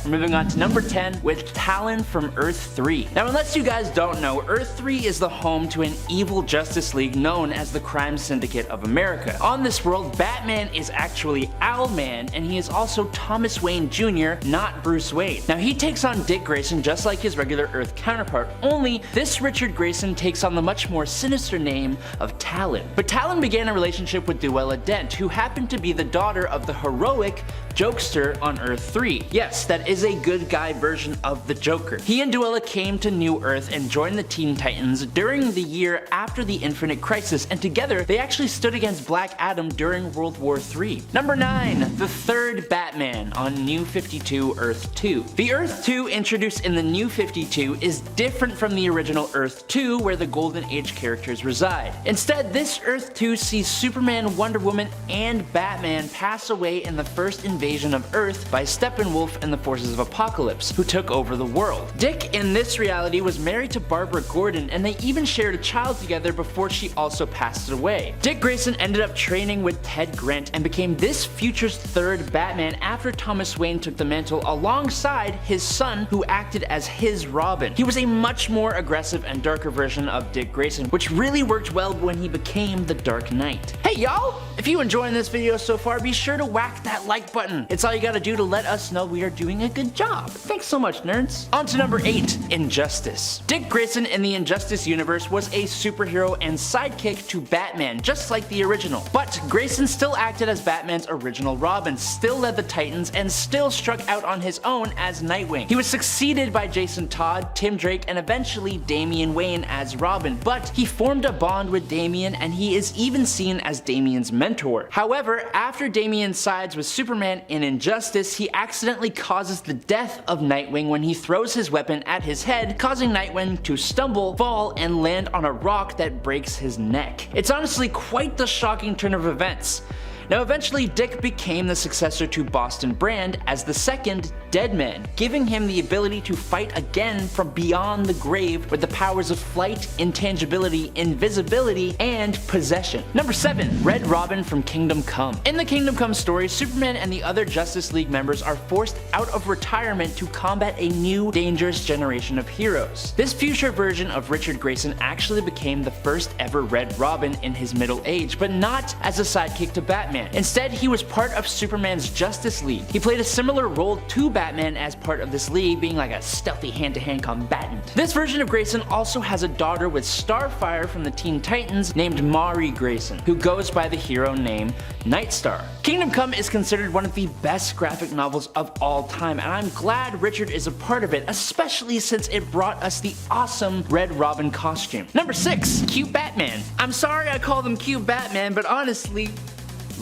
We're moving on to number 10 with Talon from Earth 3. Now unless you guys don't know, Earth 3 is the home to an evil Justice League known as the Crime Syndicate of America. On this world, Batman is actually Owlman, and he is also Thomas Wayne Jr., not Bruce Wayne. Now he takes on Dick Grayson just like his regular Earth counterpart, only this Richard Grayson takes on the much more sinister name of Talon. But Talon began a relationship with Duella Dent, who happened to be the daughter of the heroic Jokester on Earth 3. Yes, that is a good guy version of the Joker. He and Duella came to New Earth and joined the Teen Titans during the year after the Infinite Crisis, and together they actually stood against Black Adam during World War III. Number 9. The third Batman on New 52 Earth 2. The Earth 2 introduced in the New 52 is different from the original Earth 2 where the Golden Age characters reside. Instead, this Earth 2 sees Superman, Wonder Woman, and Batman pass away in the first invasion of Earth by Steppenwolf and the forces of Apocalypse, who took over the world. Dick in this reality was married to Barbara Gordon, and they even shared a child together before she also passed away. Dick Grayson ended up training with Ted Grant and became this future's third Batman after Thomas Wayne took the mantle alongside his son, who acted as his Robin. He was a much more aggressive and darker version of Dick Grayson, which really worked well when he became the Dark Knight. Hey y'all! If you enjoying this video so far, be sure to whack that like button. It's all you gotta do to let us know we are doing a good job. Thanks so much, nerds. On to number 8, Injustice. Dick Grayson in the Injustice universe was a superhero and sidekick to Batman, just like the original. But Grayson still acted as Batman's original Robin, still led the Titans, and still struck out on his own as Nightwing. He was succeeded by Jason Todd, Tim Drake, and eventually Damian Wayne as Robin, but he formed a bond with Damian, and he is even seen as Damian's mentor. However, after Damian sides with Superman in Injustice, he accidentally causes the death of Nightwing when he throws his weapon at his head, causing Nightwing to stumble, fall, and land on a rock that breaks his neck. It's honestly quite the shocking turn of events. Now eventually Dick became the successor to Boston Brand as the second Deadman, giving him the ability to fight again from beyond the grave with the powers of flight, intangibility, invisibility, and possession. Number 7. Red Robin from Kingdom Come. In the Kingdom Come story, Superman and the other Justice League members are forced out of retirement to combat a new, dangerous generation of heroes. This future version of Richard Grayson actually became the first ever Red Robin in his middle age, but not as a sidekick to Batman. Instead, he was part of Superman's Justice League. He played a similar role to Batman as part of this league, being like a stealthy hand-to-hand combatant. This version of Grayson also has a daughter with Starfire from the Teen Titans named Mari Grayson, who goes by the hero name Nightstar. Kingdom Come is considered one of the best graphic novels of all time, and I'm glad Richard is a part of it, especially since it brought us the awesome Red Robin costume. Number 6. Cute Batman. I'm sorry I call them Cute Batman, but honestly,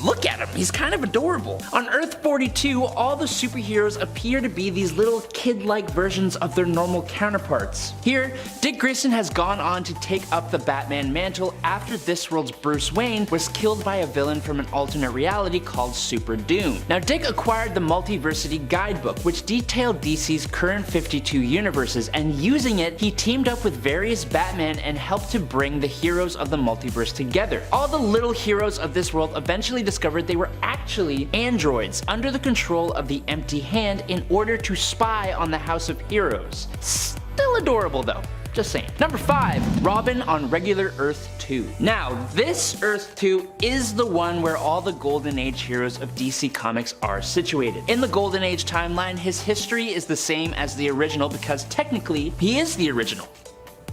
look at him, he's kind of adorable. On Earth 42, all the superheroes appear to be these little kid-like versions of their normal counterparts. Here, Dick Grayson has gone on to take up the Batman mantle after this world's Bruce Wayne was killed by a villain from an alternate reality called Super Doom. Now Dick acquired the Multiversity Guidebook, which detailed DC's current 52 universes, and using it, he teamed up with various Batman and helped to bring the heroes of the multiverse together. All the little heroes of this world eventually discovered they were actually androids under the control of the Empty Hand in order to spy on the House of Heroes. Still adorable though. Just saying. Number 5. Robin on regular Earth 2. Now, this Earth 2 is the one where all the Golden Age heroes of DC Comics are situated. In the Golden Age timeline, his history is the same as the original because technically, he is the original.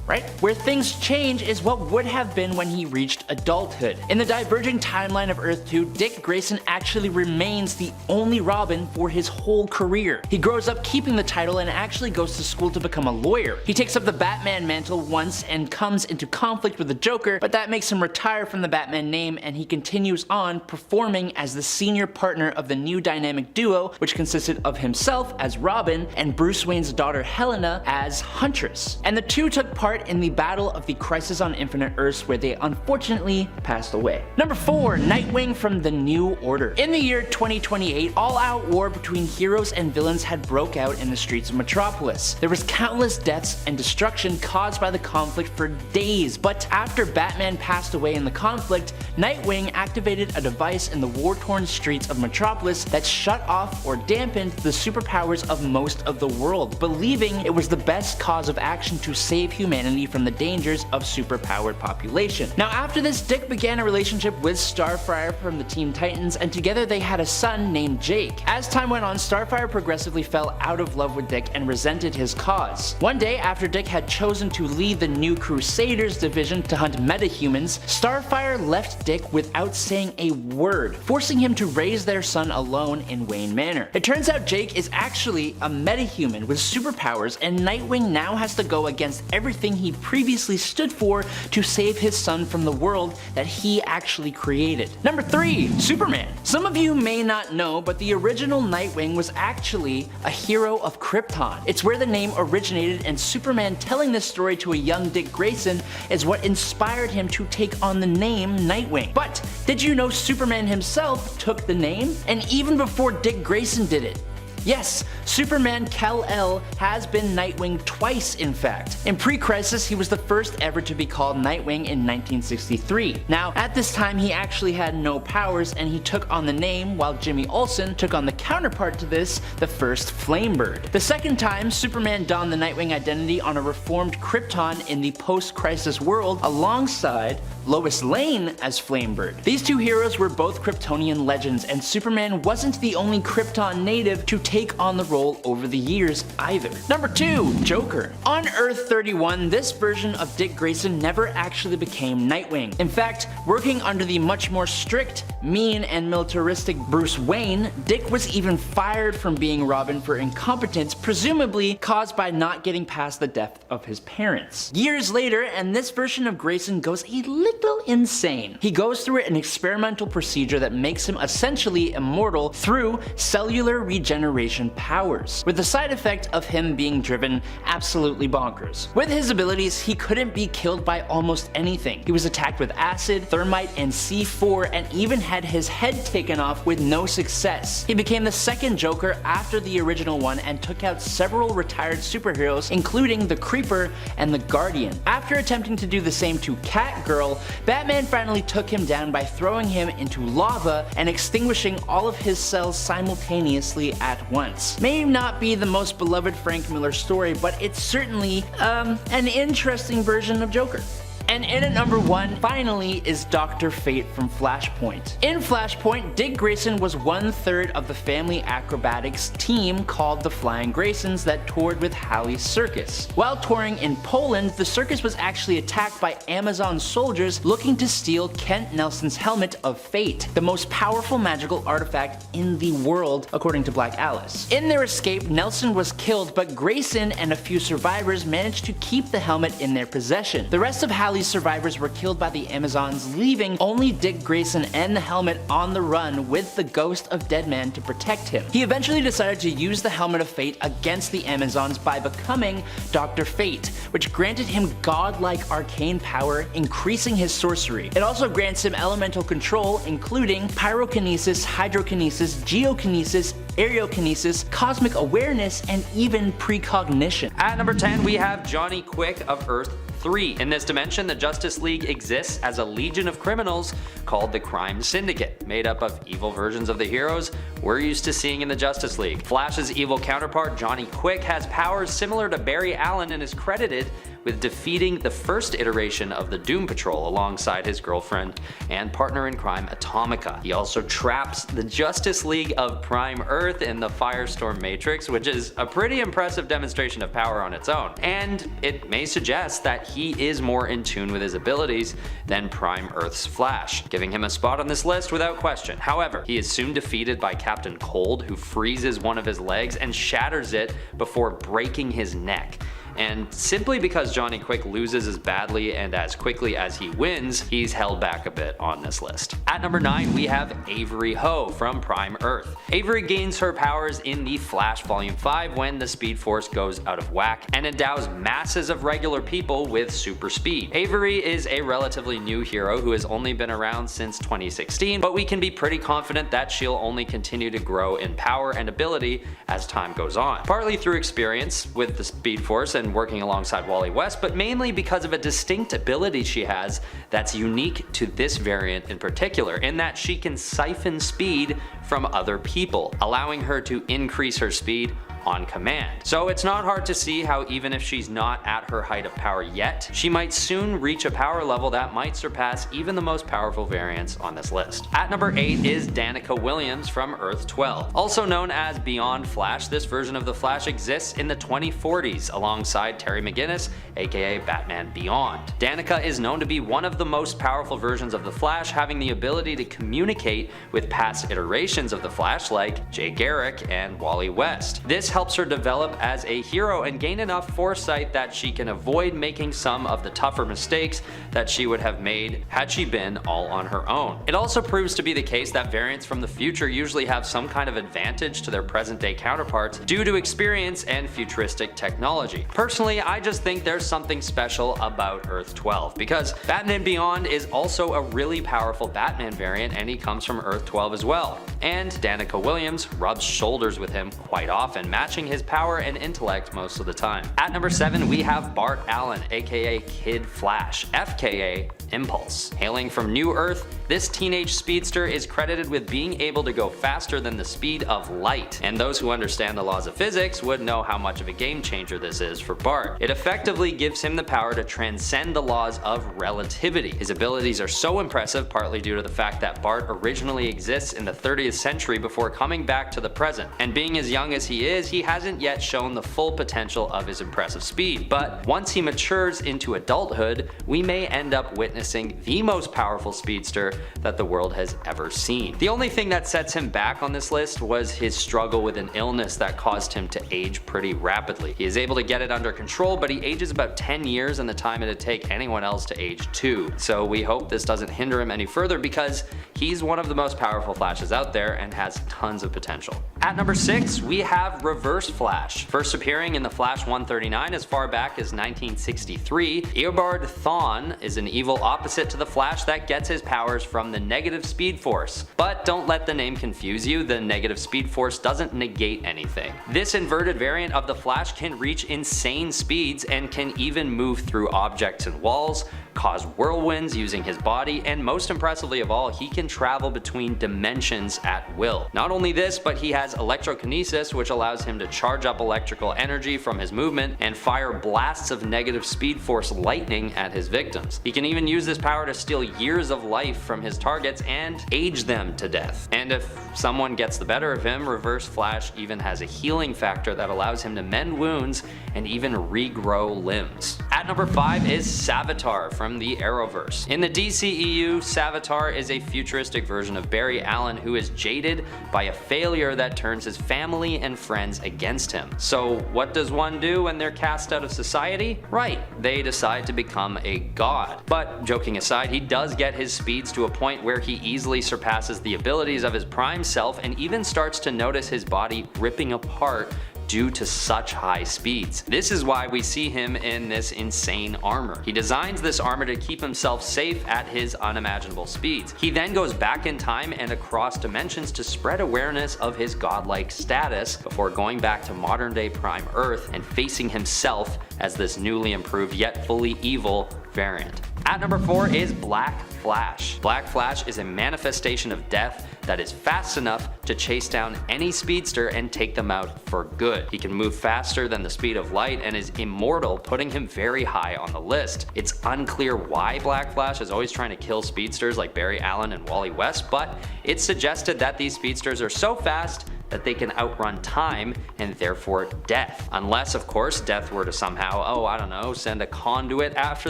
Right? Where things change is what would have been when he reached adulthood. In the diverging timeline of Earth 2, Dick Grayson actually remains the only Robin for his whole career. He grows up keeping the title and actually goes to school to become a lawyer. He takes up the Batman mantle once and comes into conflict with the Joker, but that makes him retire from the Batman name, and he continues on performing as the senior partner of the new dynamic duo, which consisted of himself as Robin and Bruce Wayne's daughter Helena as Huntress. And the two took part part in the Battle of the Crisis on Infinite Earths, where they unfortunately passed away. Number 4. Nightwing from the New Order. In the year 2028, all-out war between heroes and villains had broke out in the streets of Metropolis. There was countless deaths and destruction caused by the conflict for days, but after Batman passed away in the conflict, Nightwing activated a device in the war-torn streets of Metropolis that shut off or dampened the superpowers of most of the world, believing it was the best cause of action to save humanity from the dangers of superpowered population. Now after this, Dick began a relationship with Starfire from the Teen Titans, and together they had a son named Jake. As time went on, Starfire progressively fell out of love with Dick and resented his cause. One day, after Dick had chosen to lead the New Crusaders division to hunt metahumans, Starfire left Dick without saying a word, forcing him to raise their son alone in Wayne Manor. It turns out Jake is actually a metahuman with superpowers, and Nightwing now has to go against everything he previously stood for to save his son from the world that he actually created. Number 3. Superman. Some of you may not know, but the original Nightwing was actually a hero of Krypton. It's where the name originated, and Superman telling this story to a young Dick Grayson is what inspired him to take on the name Nightwing. But did you know Superman himself took the name? And even before Dick Grayson did it. Yes, Superman Kal-El has been Nightwing twice, in fact. In pre-Crisis, he was the first ever to be called Nightwing in 1963. Now, at this time, he actually had no powers, and he took on the name, while Jimmy Olsen took on the counterpart to this, the first Flamebird. The second time, Superman donned the Nightwing identity on a reformed Krypton in the post-Crisis world, alongside Lois Lane as Flamebird. These two heroes were both Kryptonian legends, and Superman wasn't the only Krypton native to take on the role over the years either. Number 2. Joker. On Earth 31, this version of Dick Grayson never actually became Nightwing. In fact, working under the much more strict, mean, and militaristic Bruce Wayne, Dick was even fired from being Robin for incompetence, presumably caused by not getting past the death of his parents. Years later, and this version of Grayson goes a little insane. He goes through an experimental procedure that makes him essentially immortal through cellular regeneration powers, with the side effect of him being driven absolutely bonkers. With his abilities, he couldn't be killed by almost anything. He was attacked with acid, thermite, and C4, and even had his head taken off with no success. He became the second Joker after the original one and took out several retired superheroes, including the Creeper and the Guardian. After attempting to do the same to Catgirl, Batman finally took him down by throwing him into lava and extinguishing all of his cells simultaneously at once. May not be the most beloved Frank Miller story, but it's certainly an interesting version of Joker. And in at number 1, finally, is Dr. Fate from Flashpoint. In Flashpoint, Dick Grayson was 1/3 of the Family Acrobatics team called the Flying Graysons that toured with Halley's Circus. While touring in Poland, the circus was actually attacked by Amazon soldiers looking to steal Kent Nelson's helmet of fate, the most powerful magical artifact in the world, according to Black Alice. In their escape, Nelson was killed, but Grayson and a few survivors managed to keep the helmet in their possession. The rest of Halley's survivors were killed by the Amazons, leaving only Dick Grayson and the helmet on the run with the ghost of Deadman to protect him. He eventually decided to use the helmet of fate against the Amazons by becoming Dr. Fate, which granted him godlike arcane power, increasing his sorcery. It also grants him elemental control, including pyrokinesis, hydrokinesis, geokinesis, aerokinesis, cosmic awareness, and even precognition. At number 10, we have Johnny Quick of Earth 3. In this dimension, the Justice League exists as a legion of criminals called the Crime Syndicate, made up of evil versions of the heroes we're used to seeing in the Justice League. Flash's evil counterpart, Johnny Quick, has powers similar to Barry Allen and is credited with defeating the first iteration of the Doom Patrol alongside his girlfriend and partner in crime, Atomica. He also traps the Justice League of Prime Earth in the Firestorm Matrix, which is a pretty impressive demonstration of power on its own. And it may suggest that he is more in tune with his abilities than Prime Earth's Flash, giving him a spot on this list without question. However, he is soon defeated by Captain Cold, who freezes one of his legs and shatters it before breaking his neck. and simply because Johnny Quick loses as badly and as quickly as he wins, he's held back a bit on this list. At number 9 we have Avery Ho from Prime Earth. Avery gains her powers in the Flash Volume 5 when the Speed Force goes out of whack and endows masses of regular people with super speed. Avery is a relatively new hero who has only been around since 2016, but we can be pretty confident that she'll only continue to grow in power and ability as time goes on. Partly through experience with the Speed Force and working alongside Wally West, but mainly because of a distinct ability she has that's unique to this variant in particular, in that she can siphon speed from other people, allowing her to increase her speed on command. So it's not hard to see how even if she's not at her height of power yet, she might soon reach a power level that might surpass even the most powerful variants on this list. At number 8 is Danica Williams from Earth 12. Also known as Beyond Flash, this version of the Flash exists in the 2040s alongside Terry McGinnis, aka Batman Beyond. Danica is known to be one of the most powerful versions of the Flash, having the ability to communicate with past iterations of the Flash like Jay Garrick and Wally West. This helps her develop as a hero and gain enough foresight that she can avoid making some of the tougher mistakes that she would have made had she been all on her own. It also proves to be the case that variants from the future usually have some kind of advantage to their present day counterparts due to experience and futuristic technology. Personally, I just think there's something special about Earth 12 because Batman Beyond is also a really powerful Batman variant and he comes from Earth 12 as well. And Danica Williams rubs shoulders with him quite often, matching his power and intellect most of the time. At number 7 we have Bart Allen, aka Kid Flash, FKA Impulse. Hailing from New Earth, this teenage speedster is credited with being able to go faster than the speed of light, and those who understand the laws of physics would know how much of a game changer this is for Bart. It effectively gives him the power to transcend the laws of relativity. His abilities are so impressive, partly due to the fact that Bart originally exists in the 30th century before coming back to the present, and being as young as he is, he hasn't yet shown the full potential of his impressive speed. But once he matures into adulthood, we may end up witnessing the most powerful speedster that the world has ever seen. The only thing that sets him back on this list was his struggle with an illness that caused him to age pretty rapidly. He is able to get it under control, but he ages about 10 years in the time it'd take anyone else to age 2. So we hope this doesn't hinder him any further because he's one of the most powerful Flashes out there and has tons of potential. At number 6 we have Reverse Flash. First appearing in the Flash 139 as far back as 1963, Eobard Thawne is an evil opposite to the Flash that gets his powers from the negative Speed Force. But don't let the name confuse you, the negative Speed Force doesn't negate anything. This inverted variant of the Flash can reach insane speeds and can even move through objects and walls, cause whirlwinds using his body, and most impressively of all, he can travel between dimensions at will. Not only this, but he has electrokinesis, which allows him to charge up electrical energy from his movement and fire blasts of negative Speed Force lightning at his victims. He can even use this power to steal years of life from his targets and age them to death. And if someone gets the better of him, Reverse Flash even has a healing factor that allows him to mend wounds and even regrow limbs. At number 5 is Savitar from the Arrowverse. In the DCEU, Savitar is a futuristic version of Barry Allen who is jaded by a failure that turns his family and friends against him. So what does one do when they're cast out of society? Right, they decide to become a god. But joking aside, he does get his speeds to a point where he easily surpasses the abilities of his prime self and even starts to notice his body ripping apart due to such high speeds. This is why we see him in this insane armor. He designs this armor to keep himself safe at his unimaginable speeds. He then goes back in time and across dimensions to spread awareness of his godlike status before going back to modern day Prime Earth and facing himself as this newly improved yet fully evil variant. At number 4 is Black Flash. Black Flash is a manifestation of death that is fast enough to chase down any speedster and take them out for good. He can move faster than the speed of light and is immortal, putting him very high on the list. It's unclear why Black Flash is always trying to kill speedsters like Barry Allen and Wally West, but it's suggested that these speedsters are so fast that they can outrun time and therefore death. Unless, of course, death were to somehow, send a conduit after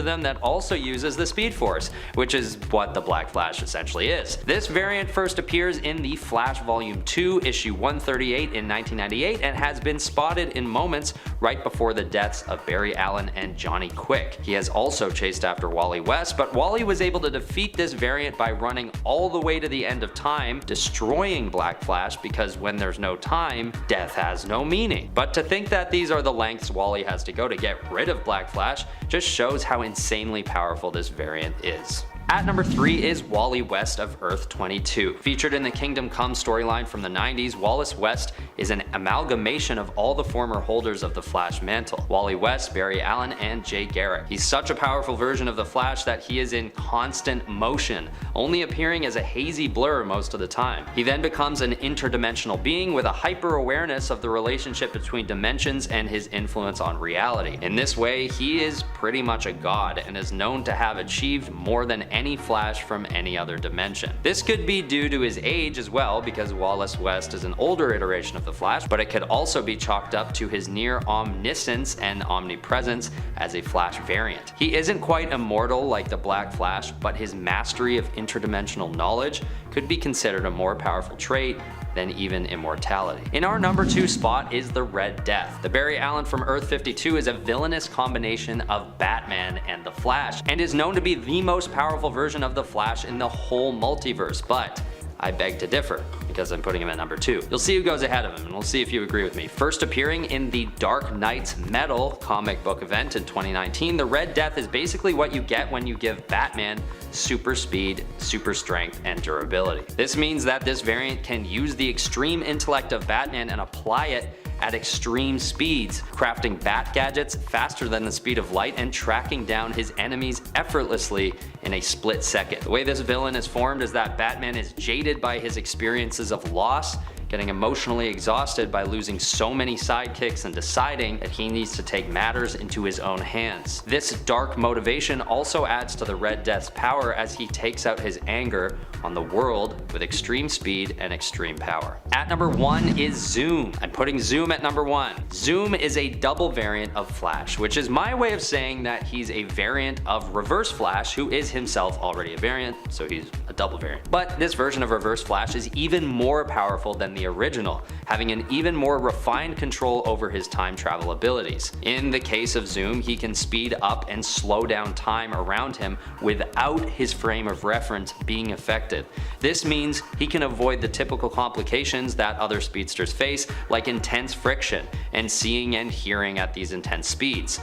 them that also uses the Speed Force, which is what the Black Flash essentially is. This variant first appears in the Flash Volume 2, issue 138 in 1998 and has been spotted in moments right before the deaths of Barry Allen and Johnny Quick. He has also chased after Wally West, but Wally was able to defeat this variant by running all the way to the end of time, destroying Black Flash, because when there's no time, death has no meaning. But to think that these are the lengths Wally has to go to get rid of Black Flash just shows how insanely powerful this variant is. At number 3 is Wally West of Earth 22. Featured in the Kingdom Come storyline from the 90s, Wallace West is an amalgamation of all the former holders of the Flash mantle: Wally West, Barry Allen, and Jay Garrick. He's such a powerful version of the Flash that he is in constant motion, only appearing as a hazy blur most of the time. He then becomes an interdimensional being with a hyper-awareness of the relationship between dimensions and his influence on reality. In this way, he is pretty much a god and is known to have achieved more than any Flash from any other dimension. This could be due to his age as well, because Wallace West is an older iteration of the Flash, but it could also be chalked up to his near omniscience and omnipresence as a Flash variant. He isn't quite immortal like the Black Flash, but his mastery of interdimensional knowledge could be considered a more powerful trait than even immortality. In our number 2 spot is the Red Death. The Barry Allen from Earth 52 is a villainous combination of Batman and the Flash, and is known to be the most powerful version of the Flash in the whole multiverse, but I beg to differ, because I'm putting him at number 2. You'll see who goes ahead of him, and we'll see if you agree with me. First appearing in the Dark Knight's Metal comic book event in 2019, the Red Death is basically what you get when you give Batman super speed, super strength, and durability. This means that this variant can use the extreme intellect of Batman and apply it at extreme speeds, crafting bat gadgets faster than the speed of light and tracking down his enemies effortlessly in a split second. The way this villain is formed is that Batman is jaded by his experiences of loss, getting emotionally exhausted by losing so many sidekicks and deciding that he needs to take matters into his own hands. This dark motivation also adds to the Red Death's power as he takes out his anger on the world with extreme speed and extreme power. At number 1 is Zoom. I'm putting Zoom at number 1. Zoom is a double variant of Flash, which is my way of saying that he's a variant of Reverse Flash, who is himself already a variant, so he's a double variant. But this version of Reverse Flash is even more powerful than the original, having an even more refined control over his time travel abilities. In the case of Zoom, he can speed up and slow down time around him without his frame of reference being affected. This means he can avoid the typical complications that other speedsters face, like intense friction and seeing and hearing at these intense speeds.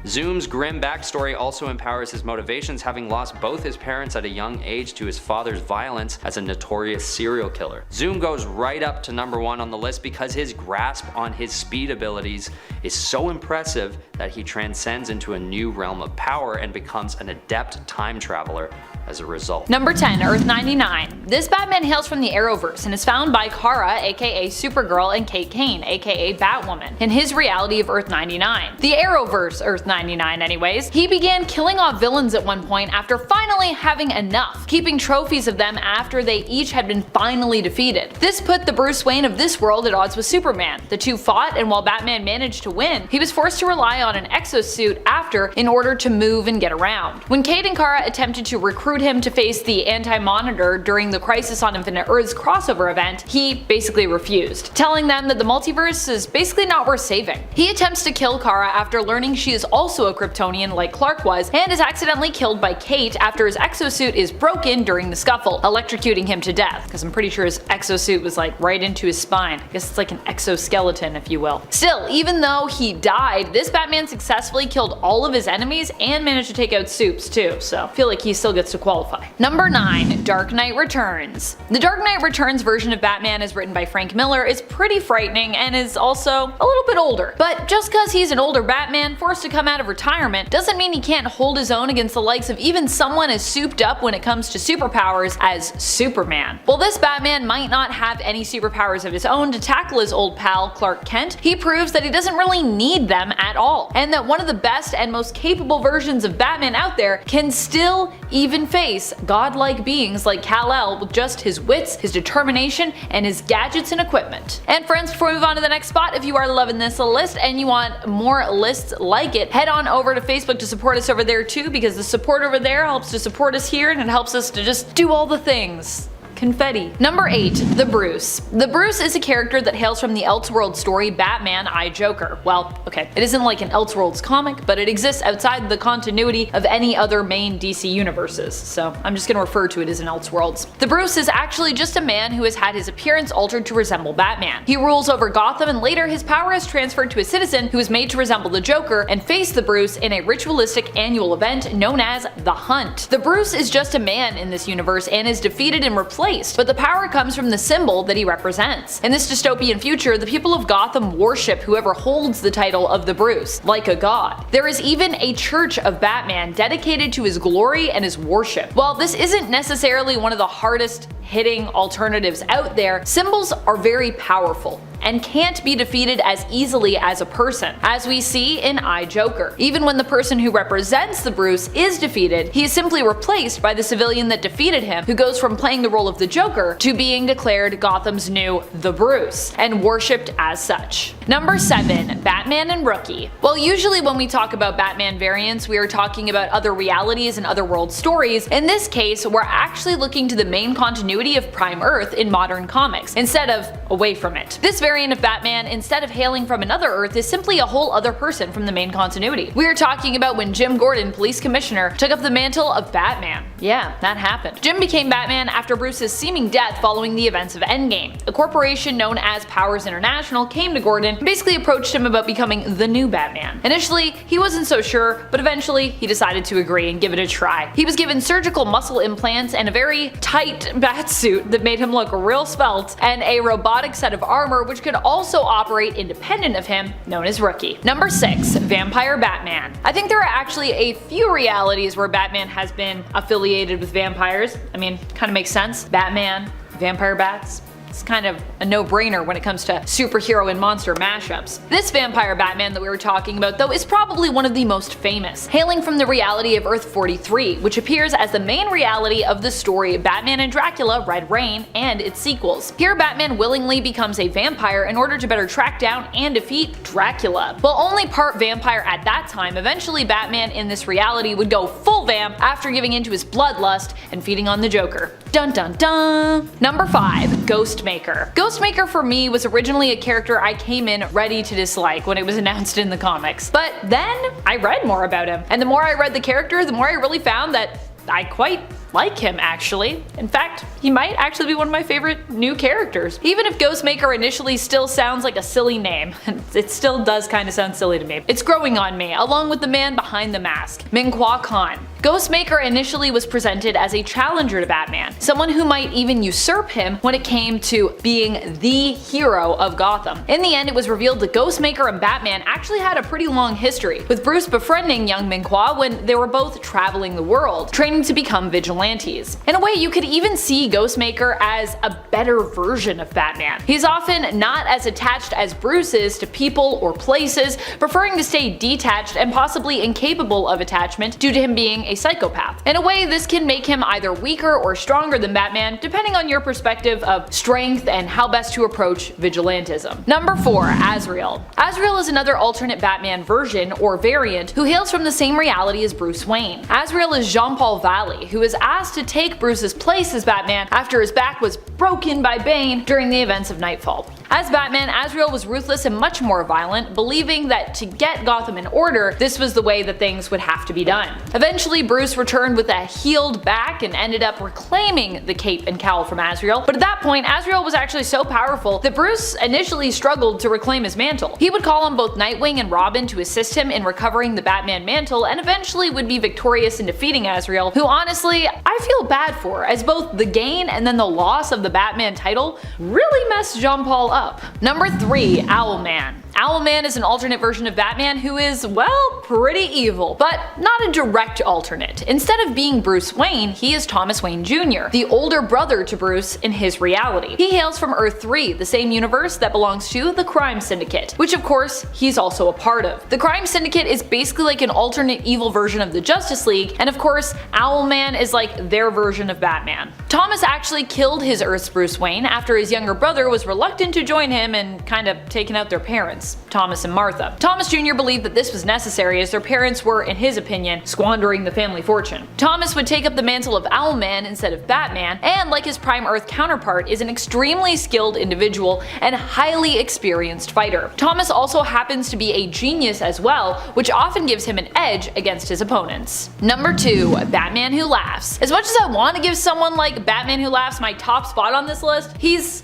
Zoom's grim backstory also empowers his motivations, having lost both his parents at a young age to his father's violence as a notorious serial killer. Zoom goes right up to number 1 on the list because his grasp on his speed abilities is so impressive that he transcends into a new realm of power and becomes an adept time traveler as a result. Number 10, Earth 99. This Batman hails from the Arrowverse and is found by Kara, aka Supergirl, and Kate Kane, aka Batwoman, in his reality of Earth 99. The Arrowverse, Earth 99 anyways. He began killing off villains at one point after finally having enough, keeping trophies of them after they each had been finally defeated. This put the Bruce Wayne of this world at odds with Superman. The two fought, and while Batman managed to win, he was forced to rely on an exosuit after in order to move and get around. When Kate and Kara attempted to recruit him to face the Anti-Monitor during the Crisis on Infinite Earths crossover event, he basically refused, telling them that the multiverse is basically not worth saving. He attempts to kill Kara after learning she is also a Kryptonian like Clark was, and is accidentally killed by Kate after his exosuit is broken during the scuffle, electrocuting him to death, because I'm pretty sure his exosuit was like right into his spine. I guess it's like an exoskeleton, if you will. Still, even though he died, this Batman successfully killed all of his enemies and managed to take out Supes too, so I feel like he still gets to qualify. Number 9, Dark Knight Returns. The Dark Knight Returns version of Batman, as written by Frank Miller, is pretty frightening and is also a little bit older. But just cause he's an older Batman forced to come out of retirement doesn't mean he can't hold his own against the likes of even someone as souped up when it comes to superpowers as Superman. While this Batman might not have any superpowers of his own to tackle his old pal Clark Kent, he proves that he doesn't really really need them at all, and that one of the best and most capable versions of Batman out there can still even face godlike beings like Kal-El with just his wits, his determination, and his gadgets and equipment. And friends, before we move on to the next spot, if you are loving this list and you want more lists like it, head on over to Facebook to support us over there too, because the support over there helps to support us here and it helps us to just do all the things. Confetti. Number 8. The Bruce. The Bruce is a character that hails from the Elseworlds story Batman I Joker. Well, okay, it isn't like an Elseworlds comic, but it exists outside the continuity of any other main DC universes, so I'm just gonna refer to it as an Elseworlds. The Bruce is actually just a man who has had his appearance altered to resemble Batman. He rules over Gotham, and later his power is transferred to a citizen who is made to resemble the Joker and face the Bruce in a ritualistic annual event known as The Hunt. The Bruce is just a man in this universe and is defeated and replaced, but the power comes from the symbol that he represents. In this dystopian future, the people of Gotham worship whoever holds the title of the Bruce, like a god. There is even a church of Batman dedicated to his glory and his worship. While this isn't necessarily one of the hardest hitting alternatives out there, symbols are very powerful and can't be defeated as easily as a person, as we see in I Joker. Even when the person who represents the Bruce is defeated, he is simply replaced by the civilian that defeated him, who goes from playing the role of the Joker to being declared Gotham's new The Bruce, and worshipped as such. Number 7. Batman and Rookie. Well, usually when we talk about Batman variants, we are talking about other realities and other world stories. In this case, we're actually looking to the main continuity of Prime Earth in modern comics, instead of away from it. This variant of Batman, instead of hailing from another Earth, is simply a whole other person from the main continuity. We are talking about when Jim Gordon, police commissioner, took up the mantle of Batman. Yeah, that happened. Jim became Batman after Bruce's seeming death following the events of Endgame. A corporation known as Powers International came to Gordon and basically approached him about becoming the new Batman. Initially, he wasn't so sure, but eventually he decided to agree and give it a try. He was given surgical muscle implants and a very tight bat suit that made him look real svelte, and a robotic set of armor which could also operate independent of him, known as Rookie. Number 6. Vampire Batman. I think there are actually a few realities where Batman has been affiliated with vampires. I mean, kind of makes sense. Batman, vampire bats. It's kind of a no-brainer when it comes to superhero and monster mashups. This vampire Batman that we were talking about, though, is probably one of the most famous, hailing from the reality of Earth 43, which appears as the main reality of the story Batman and Dracula: Red Reign and its sequels. Here, Batman willingly becomes a vampire in order to better track down and defeat Dracula. While only part vampire at that time, eventually Batman in this reality would go full vamp after giving into his bloodlust and feeding on the Joker. Dun dun dun! Number 5. Ghostmaker. Ghostmaker for me was originally a character I came in ready to dislike when it was announced in the comics, but then I read more about him, and the more I read the character, the more I really found that I quite like him, actually. In fact, he might actually be one of my favorite new characters. Even if Ghostmaker initially still sounds like a silly name, it still does kind of sound silly to me. It's growing on me, along with the man behind the mask, Ming-Hua Khan. Ghostmaker initially was presented as a challenger to Batman, someone who might even usurp him when it came to being the hero of Gotham. In the end, it was revealed that Ghostmaker and Batman actually had a pretty long history, with Bruce befriending young Ming-Hua when they were both traveling the world, training to become vigilantes. In a way, you could even see Ghostmaker as a better version of Batman. He's often not as attached as Bruce is to people or places, preferring to stay detached and possibly incapable of attachment due to him being a psychopath. In a way, this can make him either weaker or stronger than Batman, depending on your perspective of strength and how best to approach vigilantism. Number 4. Azrael. Azrael is another alternate Batman version or variant who hails from the same reality as Bruce Wayne. Azrael is Jean-Paul Valley, who is asked to take Bruce's place as Batman after his back was broken by Bane during the events of Nightfall. As Batman, Azrael was ruthless and much more violent, believing that to get Gotham in order, this was the way that things would have to be done. Eventually, Bruce returned with a healed back and ended up reclaiming the cape and cowl from Azrael, but at that point, Azrael was actually so powerful that Bruce initially struggled to reclaim his mantle. He would call on both Nightwing and Robin to assist him in recovering the Batman mantle, and eventually would be victorious in defeating Azrael, who honestly, I feel bad for, as both the gain and then the loss of the Batman title really messed Jean-Paul up. Number 3. Owlman. Owlman is an alternate version of Batman who is, well, pretty evil, but not a direct alternate. Instead of being Bruce Wayne, he is Thomas Wayne Jr., the older brother to Bruce in his reality. He hails from Earth 3, the same universe that belongs to the Crime Syndicate, which of course he's also a part of. The Crime Syndicate is basically like an alternate evil version of the Justice League, and of course Owlman is like their version of Batman. Thomas actually killed his Earth's Bruce Wayne after his younger brother was reluctant to join him and kind of taken out their parents, Thomas and Martha. Thomas Jr. believed that this was necessary as their parents were, in his opinion, squandering the family fortune. Thomas would take up the mantle of Owlman instead of Batman, and like his Prime Earth counterpart, is an extremely skilled individual and highly experienced fighter. Thomas also happens to be a genius as well, which often gives him an edge against his opponents. Number 2. Batman Who Laughs. As much as I want to give someone like Batman Who Laughs my top spot on this list, he's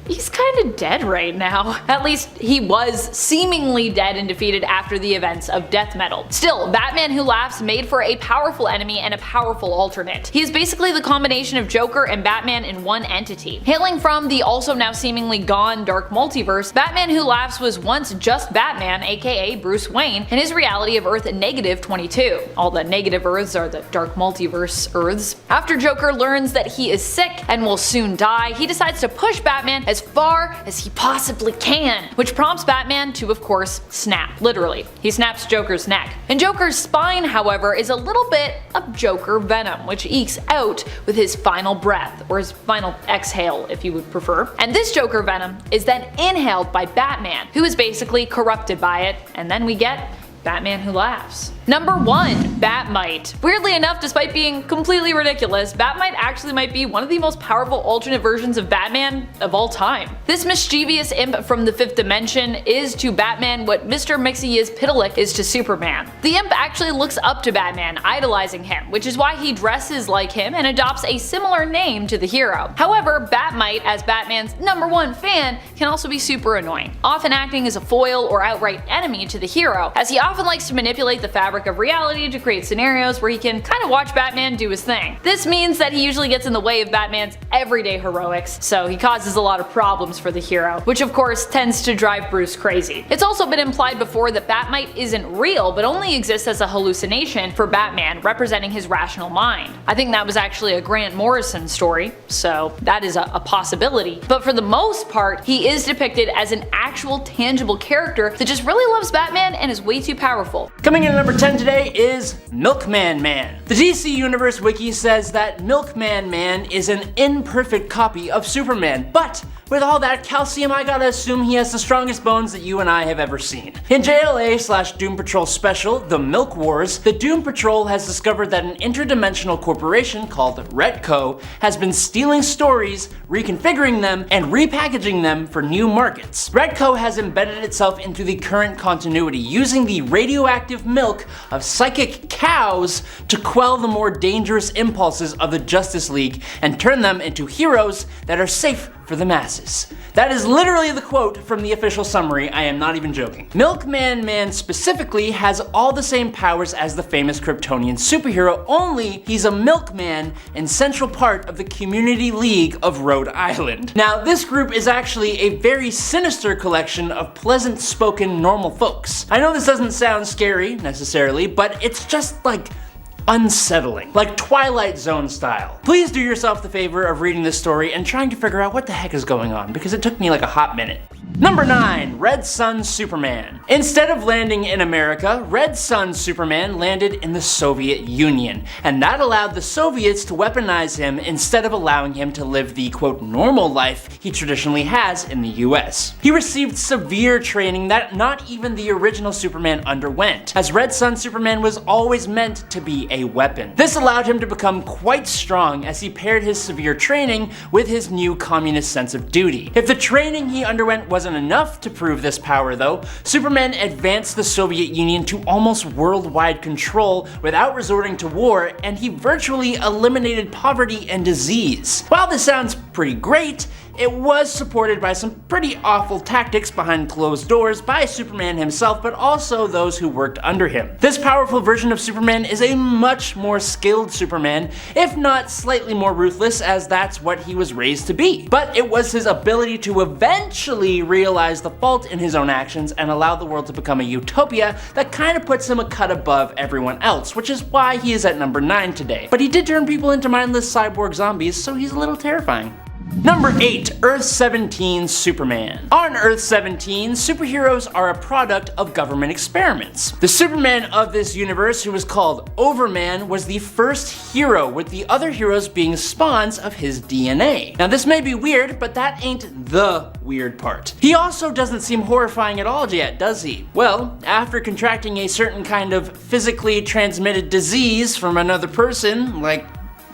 kinda dead right now. At least he was seemingly dead and defeated after the events of Death Metal. Still, Batman Who Laughs made for a powerful enemy and a powerful alternate. He is basically the combination of Joker and Batman in one entity. Hailing from the also now seemingly gone dark multiverse, Batman Who Laughs was once just Batman, aka Bruce Wayne, in his reality of Earth -22. All the negative Earths are the dark multiverse Earths. After Joker learns that he is sick and will soon die, he decides to push Batman as far as he possibly can, which prompts Batman to, of course, snap. Literally. He snaps Joker's neck. In Joker's spine, however, is a little bit of Joker venom, which ekes out with his final breath, or his final exhale if you would prefer. And this Joker venom is then inhaled by Batman, who is basically corrupted by it, and then we get Batman Who Laughs. Number 1. Batmite. Weirdly enough, despite being completely ridiculous, Batmite actually might be one of the most powerful alternate versions of Batman of all time. This mischievous imp from the 5th dimension is to Batman what Mr. Mxyzptlk is to Superman. The imp actually looks up to Batman, idolizing him, which is why he dresses like him and adopts a similar name to the hero. However, Batmite, as Batman's number 1 fan, can also be super annoying, often acting as a foil or outright enemy to the hero, as he often likes to manipulate the fabric of reality to create scenarios where he can kind of watch Batman do his thing. This means that he usually gets in the way of Batman's everyday heroics, so he causes a lot of problems for the hero, which of course tends to drive Bruce crazy. It's also been implied before that Batmite isn't real, but only exists as a hallucination for Batman, representing his rational mind. I think that was actually a Grant Morrison story, so that is a possibility. But for the most part, he is depicted as an actual tangible character that just really loves Batman and is way too powerful. Coming in at number 10 today is Milkman Man. The DC Universe Wiki says that Milkman Man is an imperfect copy of Superman, but with all that calcium, I gotta assume he has the strongest bones that you and I have ever seen. In JLA/Doom Patrol Special, The Milk Wars, the Doom Patrol has discovered that an interdimensional corporation called Retco has been stealing stories, reconfiguring them, and repackaging them for new markets. Retco has embedded itself into the current continuity, using the radioactive milk of psychic cows to quell the more dangerous impulses of the Justice League and turn them into heroes that are safe for the masses. That is literally the quote from the official summary, I am not even joking. Milkman Man specifically has all the same powers as the famous Kryptonian superhero, only he's a milkman and central part of the Community League of Rhode Island. Now, this group is actually a very sinister collection of pleasant-spoken normal folks. I know this doesn't sound scary, necessarily, but it's just like unsettling, like Twilight Zone style. Please do yourself the favor of reading this story and trying to figure out what the heck is going on, because it took me like a hot minute. Number 9. Red Sun Superman. Instead of landing in America, Red Sun Superman landed in the Soviet Union, and that allowed the Soviets to weaponize him instead of allowing him to live the quote normal life he traditionally has in the US. He received severe training that not even the original Superman underwent, as Red Sun Superman was always meant to be a weapon. This allowed him to become quite strong as he paired his severe training with his new communist sense of duty. If the training he underwent wasn't enough to prove this power though, Superman advanced the Soviet Union to almost worldwide control without resorting to war, and he virtually eliminated poverty and disease. While this sounds pretty great, it was supported by some pretty awful tactics behind closed doors by Superman himself, but also those who worked under him. This powerful version of Superman is a much more skilled Superman, if not slightly more ruthless, as that's what he was raised to be. But it was his ability to eventually realize the fault in his own actions and allow the world to become a utopia that kind of puts him a cut above everyone else, which is why he is at number 9 today. But he did turn people into mindless cyborg zombies, so he's a little terrifying. Number 8. Earth 17 Superman. On Earth 17, superheroes are a product of government experiments. The Superman of this universe, who was called Overman, was the first hero, with the other heroes being spawns of his DNA. Now this may be weird, but that ain't the weird part. He also doesn't seem horrifying at all yet, does he? Well, after contracting a certain kind of physically transmitted disease from another person, like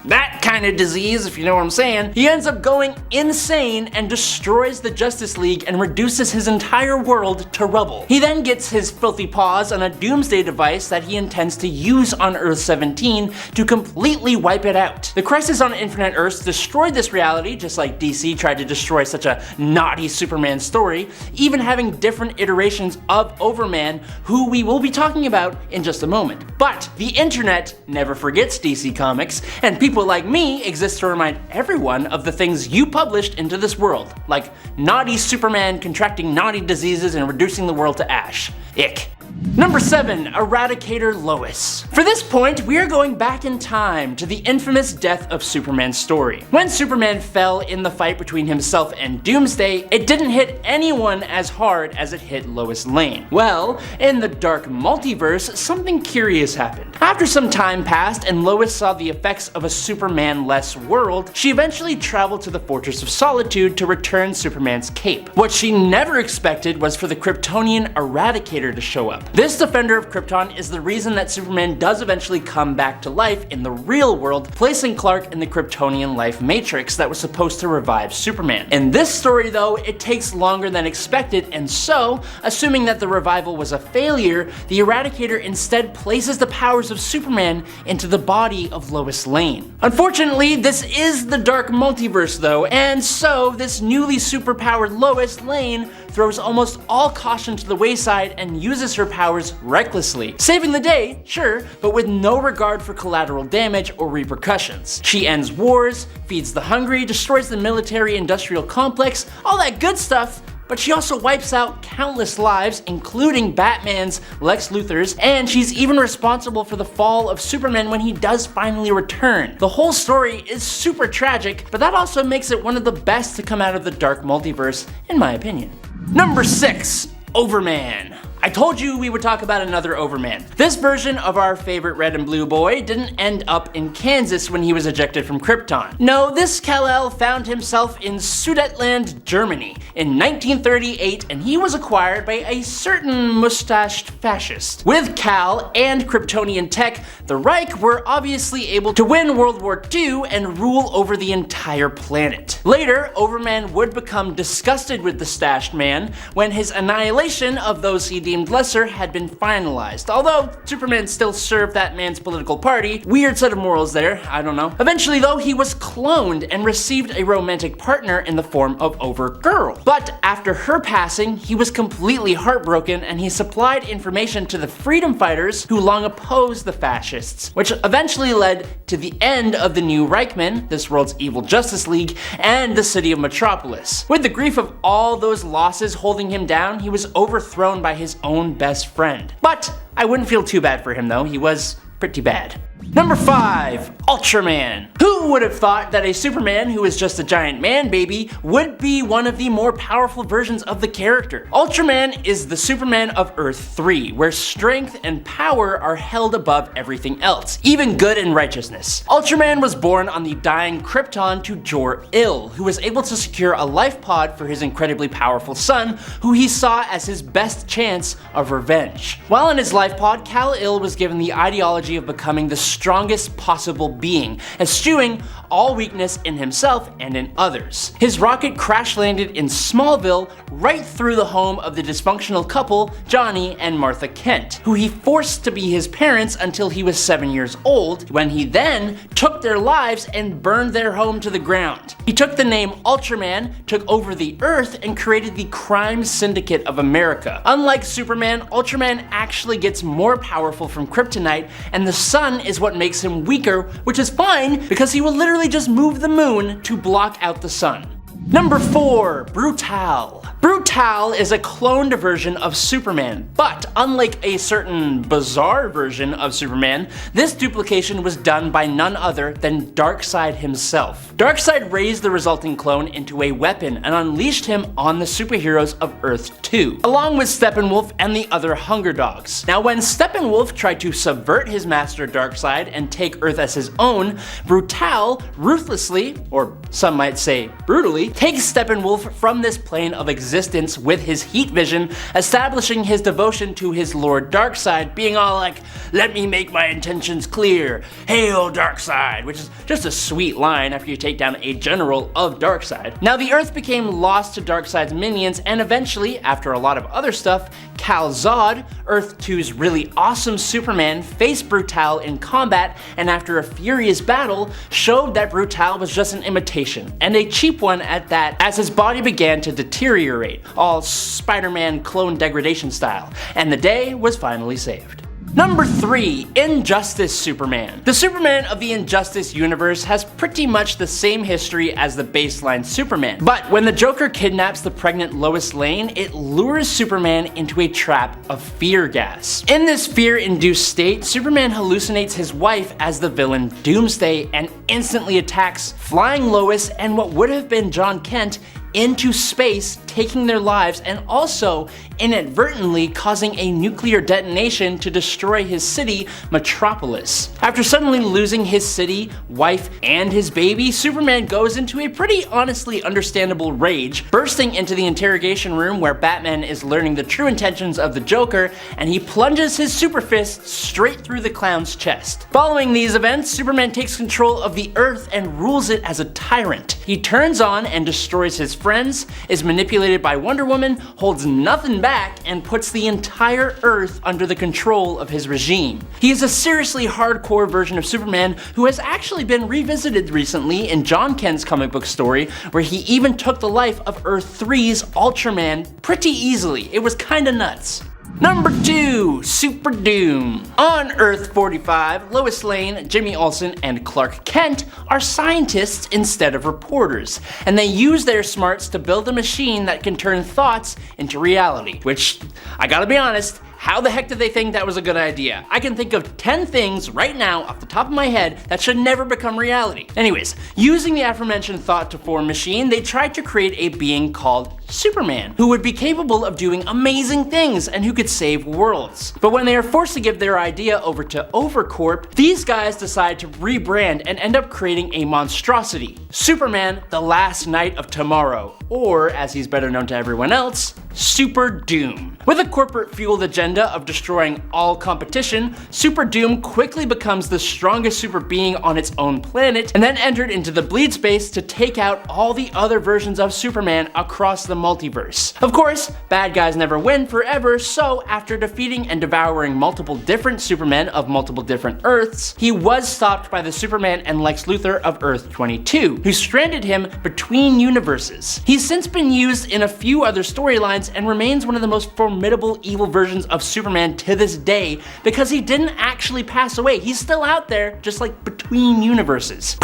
that kind of disease, if you know what I'm saying, he ends up going insane and destroys the Justice League and reduces his entire world to rubble. He then gets his filthy paws on a doomsday device that he intends to use on Earth 17 to completely wipe it out. The Crisis on Infinite Earths destroyed this reality, just like DC tried to destroy such a naughty Superman story, even having different iterations of Overman, who we will be talking about in just a moment. But the internet never forgets DC Comics, and people like me exist to remind everyone of the things you published into this world, like naughty Superman contracting naughty diseases and reducing the world to ash. Ick. Number 7. Eradicator Lois. For this point, we are going back in time to the infamous death of Superman's story. When Superman fell in the fight between himself and Doomsday, it didn't hit anyone as hard as it hit Lois Lane. Well, in the dark multiverse, something curious happened. After some time passed and Lois saw the effects of a Superman-less world, she eventually traveled to the Fortress of Solitude to return Superman's cape. What she never expected was for the Kryptonian Eradicator to show up. This defender of Krypton is the reason that Superman does eventually come back to life in the real world, placing Clark in the Kryptonian life matrix that was supposed to revive Superman. In this story though, it takes longer than expected, and so, assuming that the revival was a failure, the Eradicator instead places the powers of Superman into the body of Lois Lane. Unfortunately, this is the dark multiverse though, and so this newly superpowered Lois Lane throws almost all caution to the wayside and uses her powers recklessly, saving the day, sure, but with no regard for collateral damage or repercussions. She ends wars, feeds the hungry, destroys the military-industrial complex, all that good stuff, but she also wipes out countless lives, including Batman's, Lex Luthor's, and she's even responsible for the fall of Superman when he does finally return. The whole story is super tragic, but that also makes it one of the best to come out of the dark multiverse, in my opinion. Number 6. Overman. I told you we would talk about another Overman. This version of our favorite red and blue boy didn't end up in Kansas when he was ejected from Krypton. No, this Kal-El found himself in Sudetenland, Germany in 1938, and he was acquired by a certain mustached fascist. With Kal and Kryptonian tech, the Reich were obviously able to win World War II and rule over the entire planet. Later, Overman would become disgusted with the stashed man when his annihilation of those he deemed lesser had been finalized. Although Superman still served that man's political party, weird set of morals there, I don't know. Eventually though, he was cloned and received a romantic partner in the form of Overgirl. But after her passing, he was completely heartbroken and he supplied information to the freedom fighters who long opposed the fascists, which eventually led to the end of the new Reichman, this world's evil Justice League, and the city of Metropolis. With the grief of all those losses holding him down, he was overthrown by his own best friend. But I wouldn't feel too bad for him though, he was pretty bad. Number 5. Ultraman. Who would have thought that a Superman who is just a giant man baby would be one of the more powerful versions of the character? Ultraman is the Superman of Earth 3, where strength and power are held above everything else, even good and righteousness. Ultraman was born on the dying Krypton to Jor-Il, who was able to secure a life pod for his incredibly powerful son, who he saw as his best chance of revenge. While in his life pod, Kal-El was given the ideology of becoming the strongest possible being, eschewing all weakness in himself and in others. His rocket crash landed in Smallville, right through the home of the dysfunctional couple Johnny and Martha Kent, who he forced to be his parents until he was 7 years old, when he then took their lives and burned their home to the ground. He took the name Ultraman, took over the Earth, and created the Crime Syndicate of America. Unlike Superman, Ultraman actually gets more powerful from kryptonite, and the sun is what makes him weaker, which is fine because he will literally just move the moon to block out the sun. Number 4, Brutal. Brutal is a cloned version of Superman, but unlike a certain bizarre version of Superman, this duplication was done by none other than Darkseid himself. Darkseid raised the resulting clone into a weapon and unleashed him on the superheroes of Earth 2, along with Steppenwolf and the other Hunger Dogs. Now, when Steppenwolf tried to subvert his master Darkseid and take Earth as his own, Brutal ruthlessly, or some might say brutally, takes Steppenwolf from this plane of existence with his heat vision, establishing his devotion to his Lord Darkseid, being all like, "Let me make my intentions clear, hail Darkseid," which is just a sweet line after you take down a general of Darkseid. Now, the Earth became lost to Darkseid's minions, and eventually, after a lot of other stuff, Kal-Zod, Earth 2's really awesome Superman, faced Brutal in combat, and after a furious battle, showed that Brutal was just an imitation, and a cheap one at that, as his body began to deteriorate, all Spider-Man clone degradation style, and the day was finally saved. Number 3, Injustice Superman. The Superman of the Injustice universe has pretty much the same history as the baseline Superman, but when the Joker kidnaps the pregnant Lois Lane, it lures Superman into a trap of fear gas. In this fear-induced state, Superman hallucinates his wife as the villain Doomsday and instantly attacks, flying Lois and what would have been John Kent into space, taking their lives and also inadvertently causing a nuclear detonation to destroy his city, Metropolis. After suddenly losing his city, wife, and his baby, Superman goes into a pretty honestly understandable rage, bursting into the interrogation room where Batman is learning the true intentions of the Joker, and he plunges his super fist straight through the clown's chest. Following these events, Superman takes control of the Earth and rules it as a tyrant. He turns on and destroys his friends, is manipulated by Wonder Woman, holds nothing back, and puts the entire Earth under the control of his regime. He is a seriously hardcore version of Superman who has actually been revisited recently in John Kent's comic book story, where he even took the life of Earth 3's Ultraman pretty easily. It was kinda nuts. Number 2, Super Doom. On Earth 45, Lois Lane, Jimmy Olsen, and Clark Kent are scientists instead of reporters, and they use their smarts to build a machine that can turn thoughts into reality, which, I gotta be honest, how the heck did they think that was a good idea? I can think of 10 things right now off the top of my head that should never become reality. Anyways, using the aforementioned thought to form machine, they tried to create a being called Superman, who would be capable of doing amazing things and who could save worlds. But when they are forced to give their idea over to Overcorp, these guys decide to rebrand and end up creating a monstrosity, Superman, the Last Knight of Tomorrow, or as he's better known to everyone else, Super Doom. With a corporate-fueled agenda of destroying all competition, Super Doom quickly becomes the strongest super being on its own planet, and then entered into the bleed space to take out all the other versions of Superman across the multiverse. Of course, bad guys never win forever, so after defeating and devouring multiple different Supermen of multiple different Earths, he was stopped by the Superman and Lex Luthor of Earth 22, who stranded him between universes. He's since been used in a few other storylines and remains one of the most formidable evil versions of Superman to this day because he didn't actually pass away. He's still out there, just like between universes.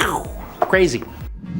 Crazy.